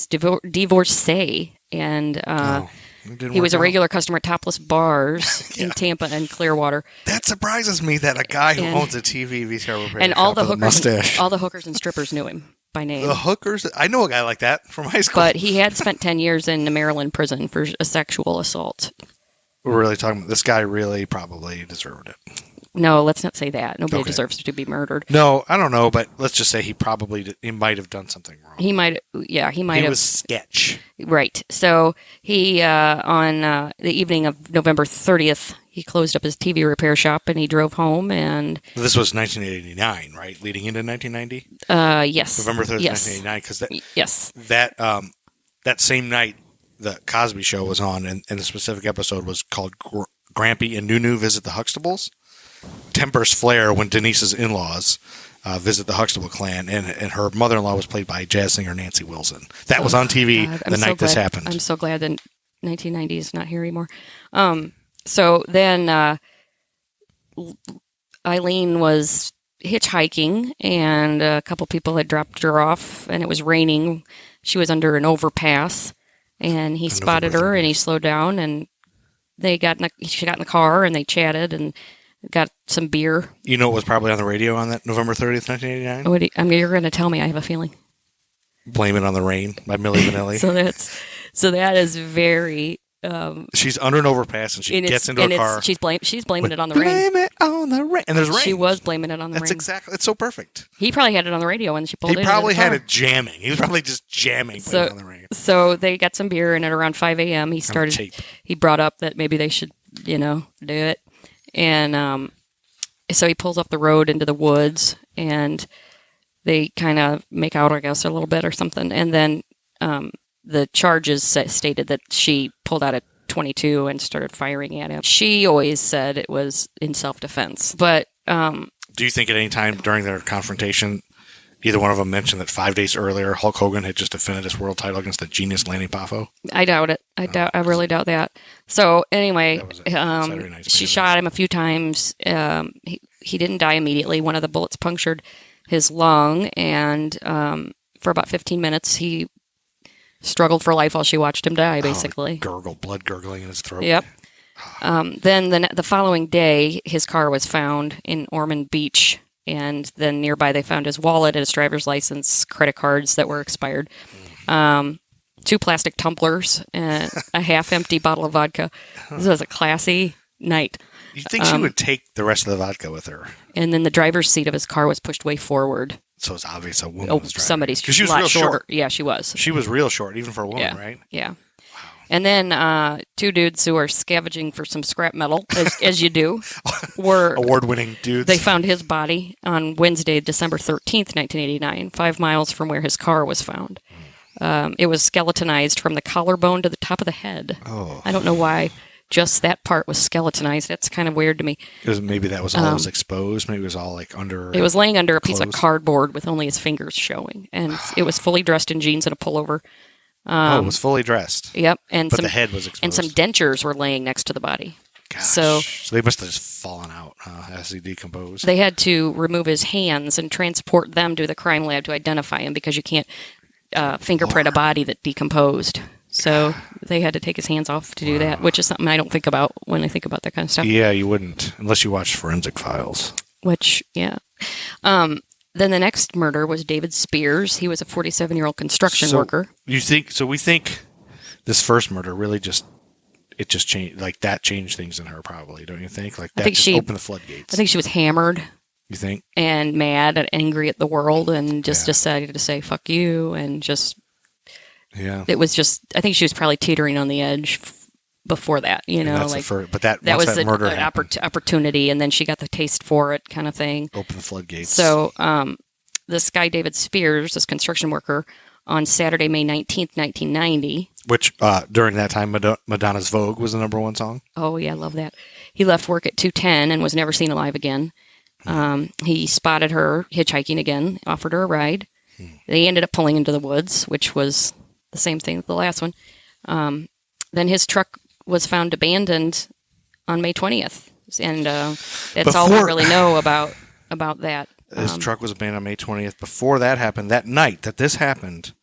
divorcee, and he was a regular customer at topless bars in Tampa and Clearwater. That surprises me that a guy who owns a TV VCR repair and shop all the with a hookers, mustache. all the hookers and strippers knew him by name. The hookers, I know a guy like that from high school. But he had spent 10 years in a Maryland prison for a sexual assault. We're really talking about this guy. Really, probably deserved it. No, let's not say that. Nobody Okay. deserves to be murdered. No, I don't know, but let's just say he might have done something wrong. He might have. He was sketch. Right. So he, on the evening of November 30th, he closed up his TV repair shop and he drove home. And This was 1989, right? Leading into 1990. Yes, November 30th, yes. 1989. Because yes, that same night, the Cosby Show was on, and the specific episode was called "Grampy and Nunu Visit the Huxtables." Tempers flare when Denise's in-laws visit the Huxtable clan, and her mother-in-law was played by jazz singer Nancy Wilson. That was on TV the night this happened. I'm so glad that 1990 is not here anymore. So then Eileen was hitchhiking, and a couple people had dropped her off, and it was raining. She was under an overpass, and he spotted her, and he slowed down, and she got in the car, and they chatted, and got some beer. You know what was probably on the radio on that November 30th, 1989? You're going to tell me. I have a feeling. "Blame It on the Rain" by Milli Vanilli. so that is very. She's under an overpass and she gets into a car. She's blaming it on the rain. Blame it on the rain, and there's rain. She was blaming it on the rain. That's exactly. It's so perfect. He probably had it on the radio when she pulled it. He probably had it jamming. He was probably just jamming. Blame It on the Rain. So they got some beer, and at around 5 a.m. He brought up that maybe they should, do it, and so he pulls up the road into the woods, and they kind of make out, I guess, a little bit or something, and then the charges stated that she pulled out a .22 and started firing at him. She always said it was in self-defense, but do you think at any time during their confrontation, either one of them mentioned that 5 days earlier Hulk Hogan had just defended his world title against the genius Lanny Poffo? I doubt it. I really doubt that. So anyway, she shot him a few times. He didn't die immediately. One of the bullets punctured his lung, and for about 15 minutes he struggled for life while she watched him die, basically. Blood gurgling in his throat. Yep. Then the following day, his car was found in Ormond Beach, and then nearby they found his wallet, his driver's license, credit cards that were expired, 2 plastic tumblers, and a half-empty bottle of vodka. This was a classy night. You'd think she would take the rest of the vodka with her. And then the driver's seat of his car was pushed way forward. So it's obvious a woman was driving. Somebody's 'Cause she was a lot real shorter. short. Yeah, she was. She was real short, even for a woman, right? Yeah. Wow. And then 2 dudes who are scavenging for some scrap metal, as you do, were award-winning dudes. They found his body on Wednesday, December 13th, 1989, 5 miles from where his car was found. It was skeletonized from the collarbone to the top of the head. Oh. I don't know why just that part was skeletonized. That's kind of weird to me. Maybe that was all that was exposed. Maybe it was all like under. It was laying under a piece of clothes. cardboard with only his fingers showing, and it was fully dressed in jeans and a pullover. It was fully dressed. Yep, and But the head was exposed. and some dentures were laying next to the body. Gosh. So they must have just fallen out as he decomposed. they had to remove his hands and transport them to the crime lab to identify him, because you can't fingerprint a body that decomposed. So they had to take his hands off to do that, which is something I don't think about when I think about that kind of stuff. Yeah, you wouldn't unless you watched Forensic Files. Which, yeah. Then the next murder was David Spears. He was a 47-year-old construction worker. We think this first murder really just changed, like that changed things in her, probably, don't you think? Like that just opened the floodgates. I think she was hammered. You think? And mad and angry at the world, and just decided to say "fuck you," and just it was just. I think she was probably teetering on the edge before that, you know, that's like but that was an murder opportunity, and then she got the taste for it, kind of thing. Open the floodgates. So, this guy David Spears, this construction worker, on Saturday, May 19th, 1990. Which during that time, Madonna's "Vogue" was the #1 song. Oh yeah, I love that. He left work at 2:10 and was never seen alive again. He spotted her hitchhiking again, offered her a ride. They ended up pulling into the woods, which was the same thing as the last one. Then his truck was found abandoned on May 20th. And that's all we really know about that. His truck was abandoned on May 20th. Before that happened, that night that this happened,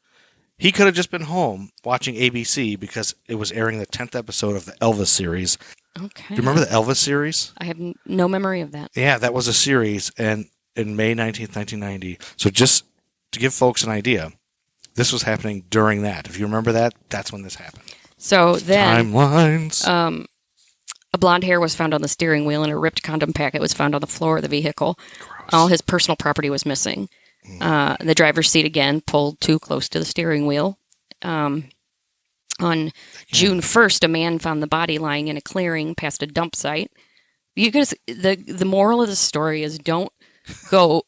he could have just been home watching ABC because it was airing the 10th episode of the Elvis series. Okay. Do you remember the Elvis series? I have no memory of that. Yeah, that was a series, and in May 19th, 1990. So just to give folks an idea, this was happening during that. If you remember that, that's when this happened. So then... Timelines. A blonde hair was found on the steering wheel, and a ripped condom packet was found on the floor of the vehicle. Gross. All his personal property was missing. The driver's seat, again, pulled too close to the steering wheel. On June 1st, a man found the body lying in a clearing past a dump site. The moral of the story is don't go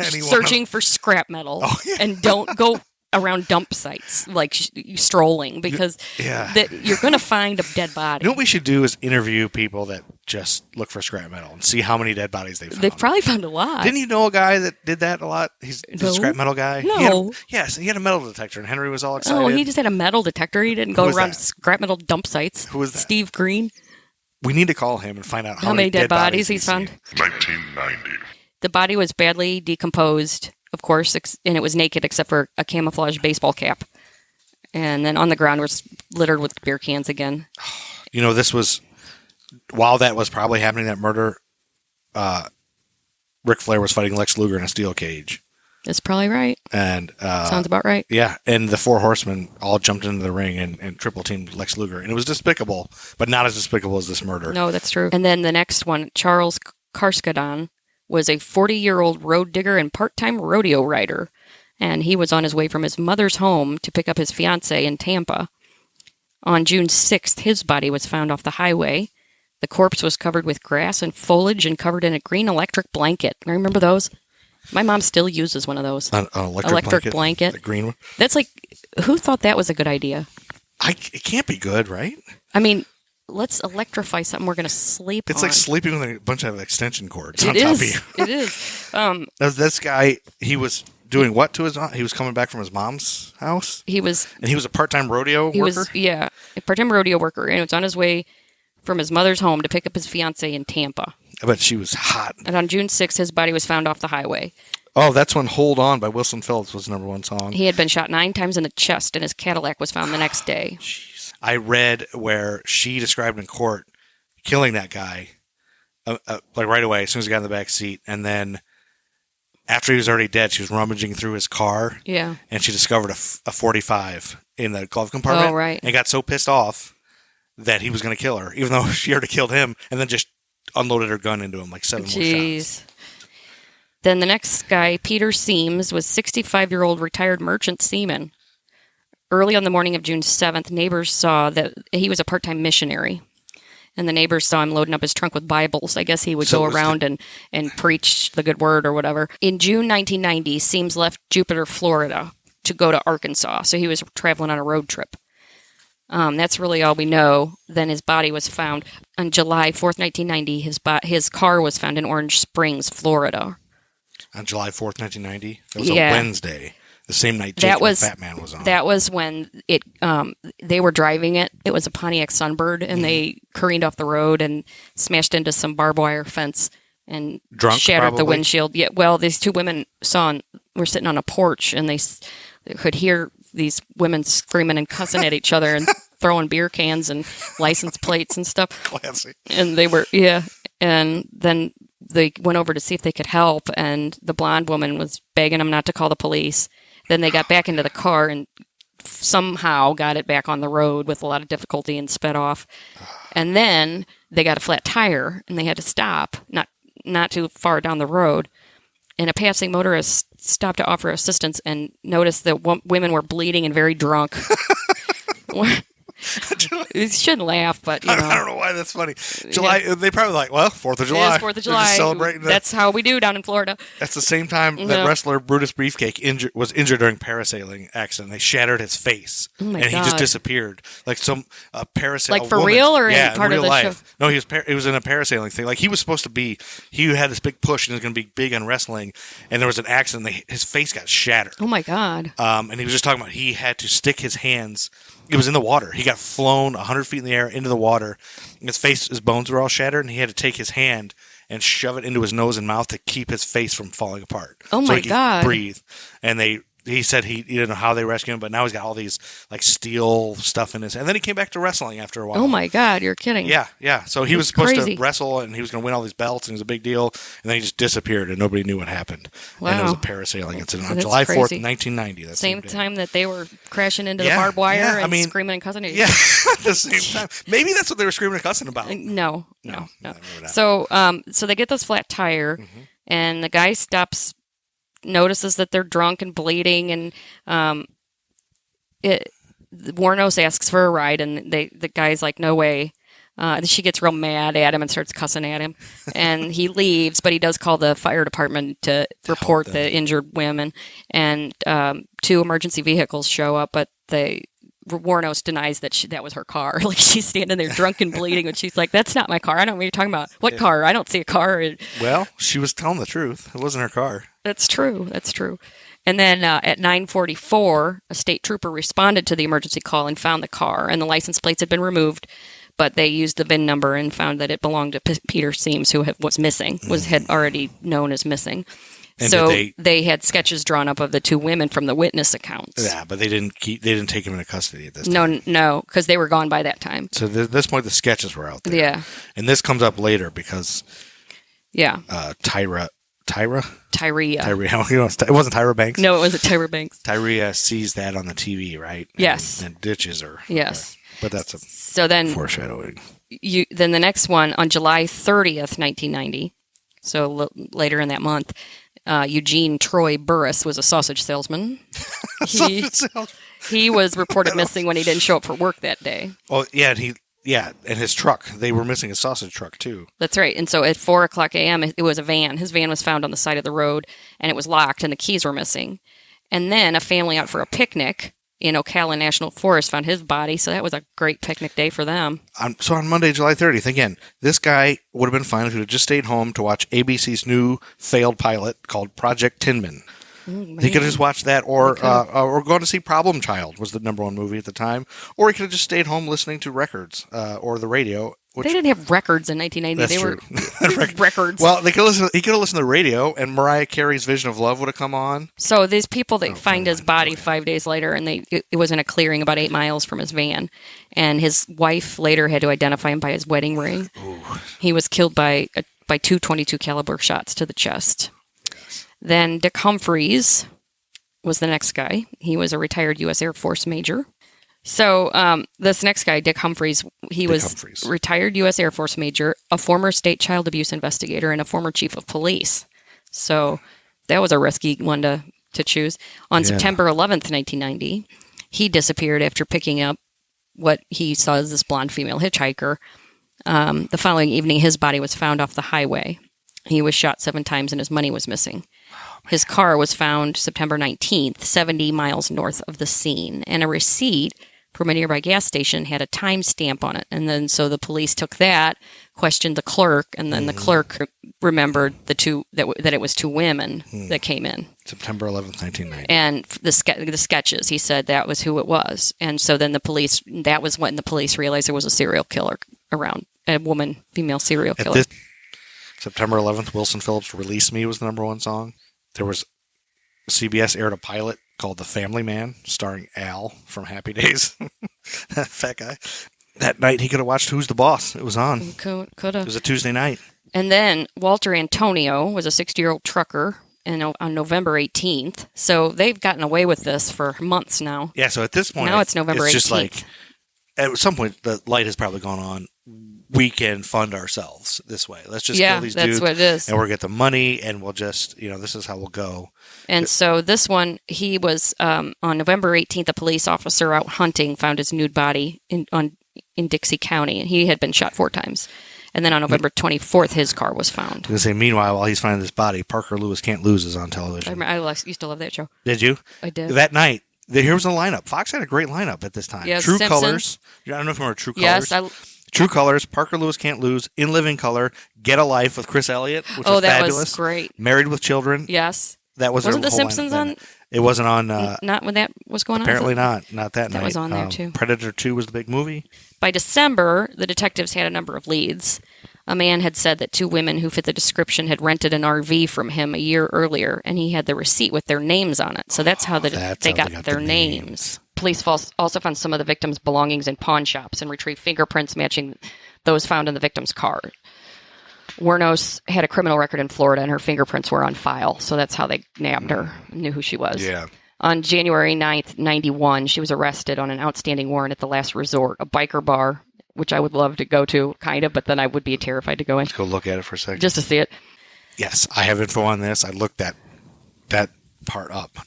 searching for scrap metal, and don't go around dump sites like strolling, because you're going to find a dead body. You know what we should do is interview people that just look for scrap metal and see how many dead bodies they found. They've probably found a lot. Didn't you know a guy that did that a lot? He's a scrap metal guy. No. He had a metal detector, and Henry was all excited. Oh, he just had a metal detector. He didn't go around scrap metal dump sites. Who was that? Steve Green. We need to call him and find out how many dead bodies he's found. 1990. The body was badly decomposed, of course, and it was naked except for a camouflage baseball cap. And then on the ground was littered with beer cans again. You know, this was, while that was probably happening, that murder, Ric Flair was fighting Lex Luger in a steel cage. That's probably right. And sounds about right. Yeah, and the Four Horsemen all jumped into the ring and triple teamed Lex Luger. And it was despicable, but not as despicable as this murder. No, that's true. And then the next one, Charles Karskadon, was a 40-year-old road digger and part-time rodeo rider. And he was on his way from his mother's home to pick up his fiancée in Tampa. On June 6th, his body was found off the highway. The corpse was covered with grass and foliage and covered in a green electric blanket. I remember those. My mom still uses one of those. An electric blanket? The green one? That's like, who thought that was a good idea? It can't be good, right? I mean, let's electrify something we're going to sleep on. It's like sleeping with a bunch of extension cords on top of you. It is. This guy, he was doing what to his mom? He was coming back from his mom's house? And he was a part-time rodeo worker? A part-time rodeo worker. And he was on his way from his mother's home to pick up his fiancée in Tampa. I bet she was hot. And on June 6th, his body was found off the highway. Oh, that's when Hold On by Wilson Phillips was the #1 song. He had been shot 9 times in the chest, and his Cadillac was found the next day. Jeez. I read where she described in court killing that guy, like right away, as soon as he got in the back seat. And then after he was already dead, she was rummaging through his car. Yeah. And she discovered a .45 in the glove compartment. Oh, right. And got so pissed off that he was going to kill her, even though she already killed him, and then just unloaded her gun into him like 7 more shots. Then the next guy, Peter Seams, was 65-year-old retired merchant seaman. Early on the morning of June 7th, neighbors saw that he was a part-time missionary. And the neighbors saw him loading up his trunk with Bibles. I guess he would go around and preach the good word or whatever. In June 1990, Seams left Jupiter, Florida to go to Arkansas. So he was traveling on a road trip. That's really all we know. Then his body was found on July 4th, 1990. His car was found in Orange Springs, Florida. On July 4th, 1990? That was a Wednesday. The same night Fat Man was on. That was when they were driving it. It was a Pontiac Sunbird, and they careened off the road and smashed into some barbed wire fence and shattered the windshield. Yeah, well, these two women were sitting on a porch, and they could hear these women screaming and cussing at each other and throwing beer cans and license plates and stuff. Classic. And they were, and then they went over to see if they could help, and the blonde woman was begging them not to call the police. Then they got back into the car and somehow got it back on the road with a lot of difficulty and sped off. And then they got a flat tire, and they had to stop, not too far down the road. And a passing motorist stopped to offer assistance and noticed that women were bleeding and very drunk. You shouldn't laugh, but you know. I don't know why that's funny. July, they probably like, well, 4th of July. It is 4th of They're July. just celebrating that. That's how we do down in Florida. That's the same time that wrestler Brutus Beefcake was injured during parasailing accident. They shattered his face, Oh my and he just God. disappeared. Like some parasailing. Like for real, or yeah, in part real of the life. show? No, he was in a parasailing thing. Like he was supposed to be. He had this big push, and he was going to be big on wrestling. And there was an accident. His face got shattered. Oh my God. And he was just talking about he had to stick his hands. It was in the water. He got flown 100 feet in the air into the water. His bones were all shattered, and he had to take his hand and shove it into his nose and mouth to keep his face from falling apart. Oh so my he could God. breathe. And he said he didn't know how they rescued him, but now he's got all these like steel stuff in his. And then he came back to wrestling after a while. Oh my God, you're kidding. Yeah. So he was supposed crazy. to wrestle, and he was going to win all these belts, and it was a big deal. And then he just disappeared, and nobody knew what happened. Wow. And it was a parasailing incident on That's July 4th, crazy. 1990. That Same day. time that they were crashing into the Yeah, barbed wire yeah, I and mean, screaming and cussing at each Yeah, other. at the same time. Maybe that's what they were screaming and cussing about. No. maybe not. So they get this flat tire, and the guy notices that they're drunk and bleeding, and Warnos asks for a ride, and the guy's like, no way. She gets real mad at him and starts cussing at him, and he leaves, but he does call the fire department to report the injured women, and 2 emergency vehicles show up, but Warnos denies that was her car. Like, she's standing there drunk and bleeding, and she's like, that's not my car. I don't know what you're talking about. What car? I don't see a car. Well, she was telling the truth. It wasn't her car. That's true. And then at 9:44, a state trooper responded to the emergency call and found the car, and the license plates had been removed, but they used the VIN number and found that it belonged to Peter Seams, who was missing, had already known as missing. And so they had sketches drawn up of the 2 women from the witness accounts. Yeah, but they didn't take him into custody at this time. No, because they were gone by that time. So at this point, the sketches were out there. Yeah. And this comes up later because Tyrea. It wasn't Tyra Banks? No, it wasn't Tyra Banks. Tyrea sees that on the TV, right? Yes. And ditches her. Yes. But that's a foreshadowing. Then the next one, on July 30th, 1990, so later in that month, Eugene Troy Burris was a sausage salesman. He was reported missing when he didn't show up for work that day. Oh, yeah, and his truck. They were missing his sausage truck, too. That's right. And so at 4:00 a.m., it was a van. His van was found on the side of the road, and it was locked, and the keys were missing. And then a family out for a picnic in Ocala National Forest found his body, so that was a great picnic day for them. So on Monday, July 30th, again, this guy would have been fine if he had just stayed home to watch ABC's new failed pilot called Project Tinman. He could have just watched that, or gone to see Problem Child was the #1 movie at the time, or he could have just stayed home listening to records or the radio. They didn't have records in 1990. They were records. Well, he could have listened to the radio, and Mariah Carey's "Vision of Love" would have come on. So these people that find his body 5 days later, and it was in a clearing about 8 miles from his van, and his wife later had to identify him by his wedding ring. Ooh. He was killed by 2 .22 caliber shots to the chest. Then Dick Humphreys was the next guy. He was a retired U.S. Air Force major. So this next guy, Dick Humphreys, retired U.S. Air Force major, a former state child abuse investigator, and a former chief of police. So that was a risky one to choose. On September 11th, 1990, he disappeared after picking up what he saw as this blonde female hitchhiker. The following evening, his body was found off the highway. He was shot 7 times and his money was missing. His car was found September 19th, 70 miles north of the scene, and a receipt from a nearby gas station had a timestamp on it. And then so the police took that, questioned the clerk, and then the clerk remembered that it was 2 women that came in. September 11th, 1990. And the sketches, he said that was who it was. And so then that was when the police realized there was a serial killer around, a female serial killer. September 11th, Wilson Phillips' "Release Me" was the #1 song. There was CBS aired a pilot called "The Family Man," starring Al from Happy Days. That fat guy. That night, he could have watched "Who's the Boss." It was on. Could have. It was a Tuesday night. And then Walter Antonio was a 60-year-old trucker on November 18th. So they've gotten away with this for months now. Yeah, so at this point, Now it's November it's just 18th. like, at some point, the light has probably gone on. We can fund ourselves this way. Let's just kill these dudes. That's what it is. And we'll get the money, and we'll just, this is how we'll go. And so this one, he was, on November 18th, a police officer out hunting found his nude body in Dixie County. And he had been shot 4 times. And then on November 24th, his car was found. I was going to say, meanwhile, while he's finding this body, Parker Lewis Can't Lose is on television. I used to love that show. Did you? I did. That night, here was the lineup. Fox had a great lineup at this time. Yeah, True Simpsons. Colors. I don't know if you remember True Colors. Yes, True Colors, Parker Lewis Can't Lose, In Living Color, Get a Life with Chris Elliott, which was that fabulous. was great. Married with Children. Yes. That was Wasn't their The whole Simpsons lineup. on? It wasn't on. Not when that was going on? Apparently not. Not that night. That was on there, too. Predator 2 was the big movie. By December, the detectives had a number of leads. A man had said that 2 women who fit the description had rented an RV from him a year earlier, and he had the receipt with their names on it. So that's how they got their names. Police also found some of the victims' belongings in pawn shops and retrieved fingerprints matching those found in the victim's car. Wuornos had a criminal record in Florida, and her fingerprints were on file. So that's how they nabbed her, knew who she was. Yeah. On January 9th, 91, she was arrested on an outstanding warrant at the Last Resort, a biker bar, which I would love to go to, kind of, but then I would be terrified to go in. Let's go look at it for a second. Just to see it. Yes, I have info on this. I looked that part up.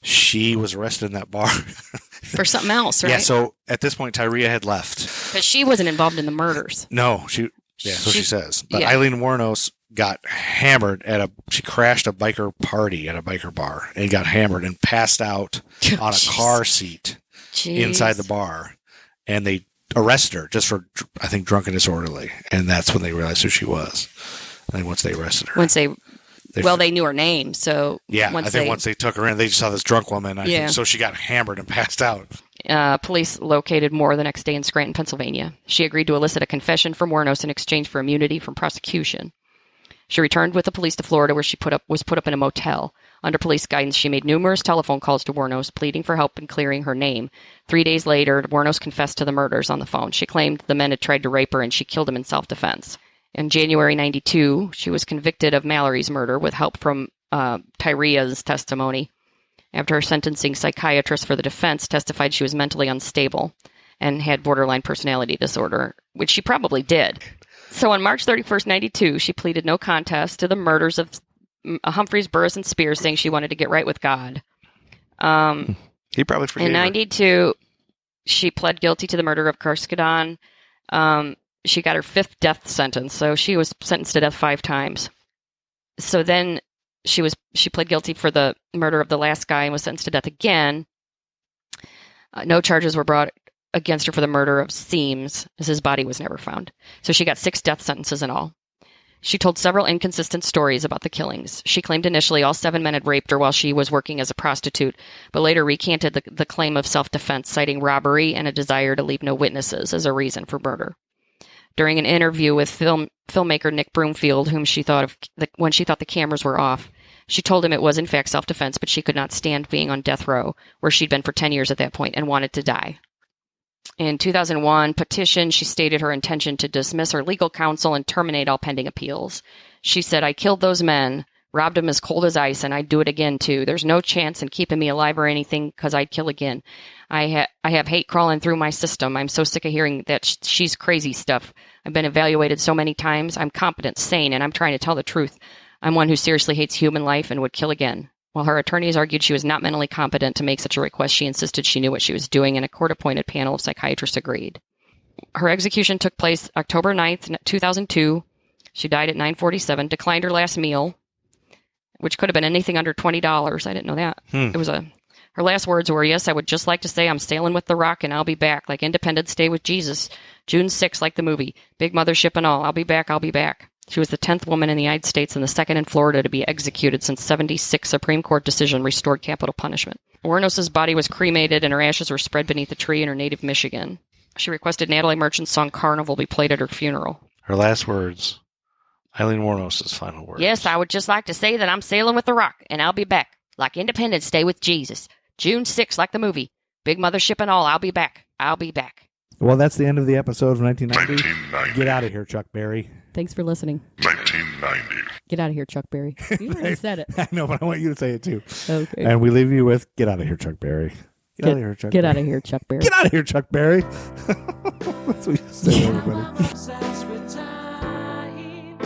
She was arrested in that bar. For something else, right? Yeah, so at this point, Tyria had left. But she wasn't involved in the murders. No, she says. But yeah. Eileen Wuornos got hammered she crashed a biker party at a biker bar and got hammered and passed out on a car seat inside the bar. And they arrested her just for, I think, drunk and disorderly. And that's when they realized who she was. I think once they arrested her. They knew her name, so... Yeah, once they took her in, they just saw this drunk woman. I think, so she got hammered and passed out. Police located Moore the next day in Scranton, Pennsylvania. She agreed to elicit a confession from Wuornos in exchange for immunity from prosecution. She returned with the police to Florida, where she was put up in a motel. Under police guidance, she made numerous telephone calls to Wuornos, pleading for help in clearing her name. 3 days later, Wuornos confessed to the murders on the phone. She claimed the men had tried to rape her, and she killed him in self-defense. In January 92, she was convicted of Mallory's murder with help from Tyria's testimony. After her sentencing, psychiatrists for the defense testified she was mentally unstable and had borderline personality disorder, which she probably did. So on March 31st, 92, she pleaded no contest to the murders of Humphreys, Burris, and Spears, saying she wanted to get right with God. He probably forgave In her. 92, she pled guilty to the murder of Karskadon. She got her 5th death sentence, so she was sentenced to death 5 times. So then she pled guilty for the murder of the last guy and was sentenced to death again. No charges were brought against her for the murder of Seams, as his body was never found. So she got 6 death sentences in all. She told several inconsistent stories about the killings. She claimed initially all 7 men had raped her while she was working as a prostitute, but later recanted the claim of self-defense, citing robbery and a desire to leave no witnesses as a reason for murder. During an interview with filmmaker Nick Broomfield, when she thought the cameras were off, she told him it was in fact self-defense, but she could not stand being on death row, where she'd been for 10 years at that point, and wanted to die. In 2001 petition, she stated her intention to dismiss her legal counsel and terminate all pending appeals. She said, "I killed those men, robbed them as cold as ice, and I'd do it again too. There's no chance in keeping me alive or anything, because I'd kill again. I have hate crawling through my system. I'm so sick of hearing that she's crazy stuff. I've been evaluated so many times. I'm competent, sane, and I'm trying to tell the truth. I'm one who seriously hates human life and would kill again." While her attorneys argued she was not mentally competent to make such a request, she insisted she knew what she was doing, and a court-appointed panel of psychiatrists agreed. Her execution took place October 9th, 2002. She died at 9:47, declined her last meal, which could have been anything under $20. I didn't know that. Her last words were, "Yes, I would just like to say I'm sailing with the Rock and I'll be back, like Independence Day with Jesus. June 6th, like the movie. Big mothership and all. I'll be back, I'll be back." She was the 10th woman in the United States and the 2nd in Florida to be executed since 76 Supreme Court decision restored capital punishment. Wuornos' body was cremated and her ashes were spread beneath a tree in her native Michigan. She requested Natalie Merchant's song Carnival be played at her funeral. Her last words. Eileen Wuornos' final words. "Yes, I would just like to say that I'm sailing with the Rock, and I'll be back, like Independence Day with Jesus. June 6th, like the movie. Big mothership and all. I'll be back. I'll be back." Well, that's the end of the episode of 1990. 1990. Get out of here, Chuck Berry. Thanks for listening. 1990. Get out of here, Chuck Berry. You already said it. I know, but I want you to say it too. Okay. And we leave you with, get out of here, Chuck Berry. Get out of here, Chuck Get Berry. out of here, Chuck Berry. Get out of here, Chuck Berry. That's what you say, everybody. Obsessed with time.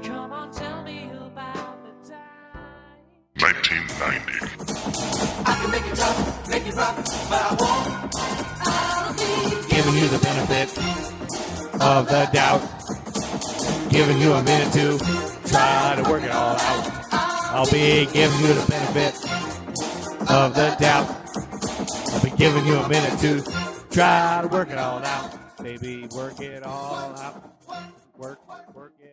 Come on, tell me about the time. 1990. Giving you the benefit of the doubt. Giving you a minute to try to work it all out. I'll be giving you the benefit of the doubt. I'll be giving you a minute to try to work it all out. Baby, work it all out. Work it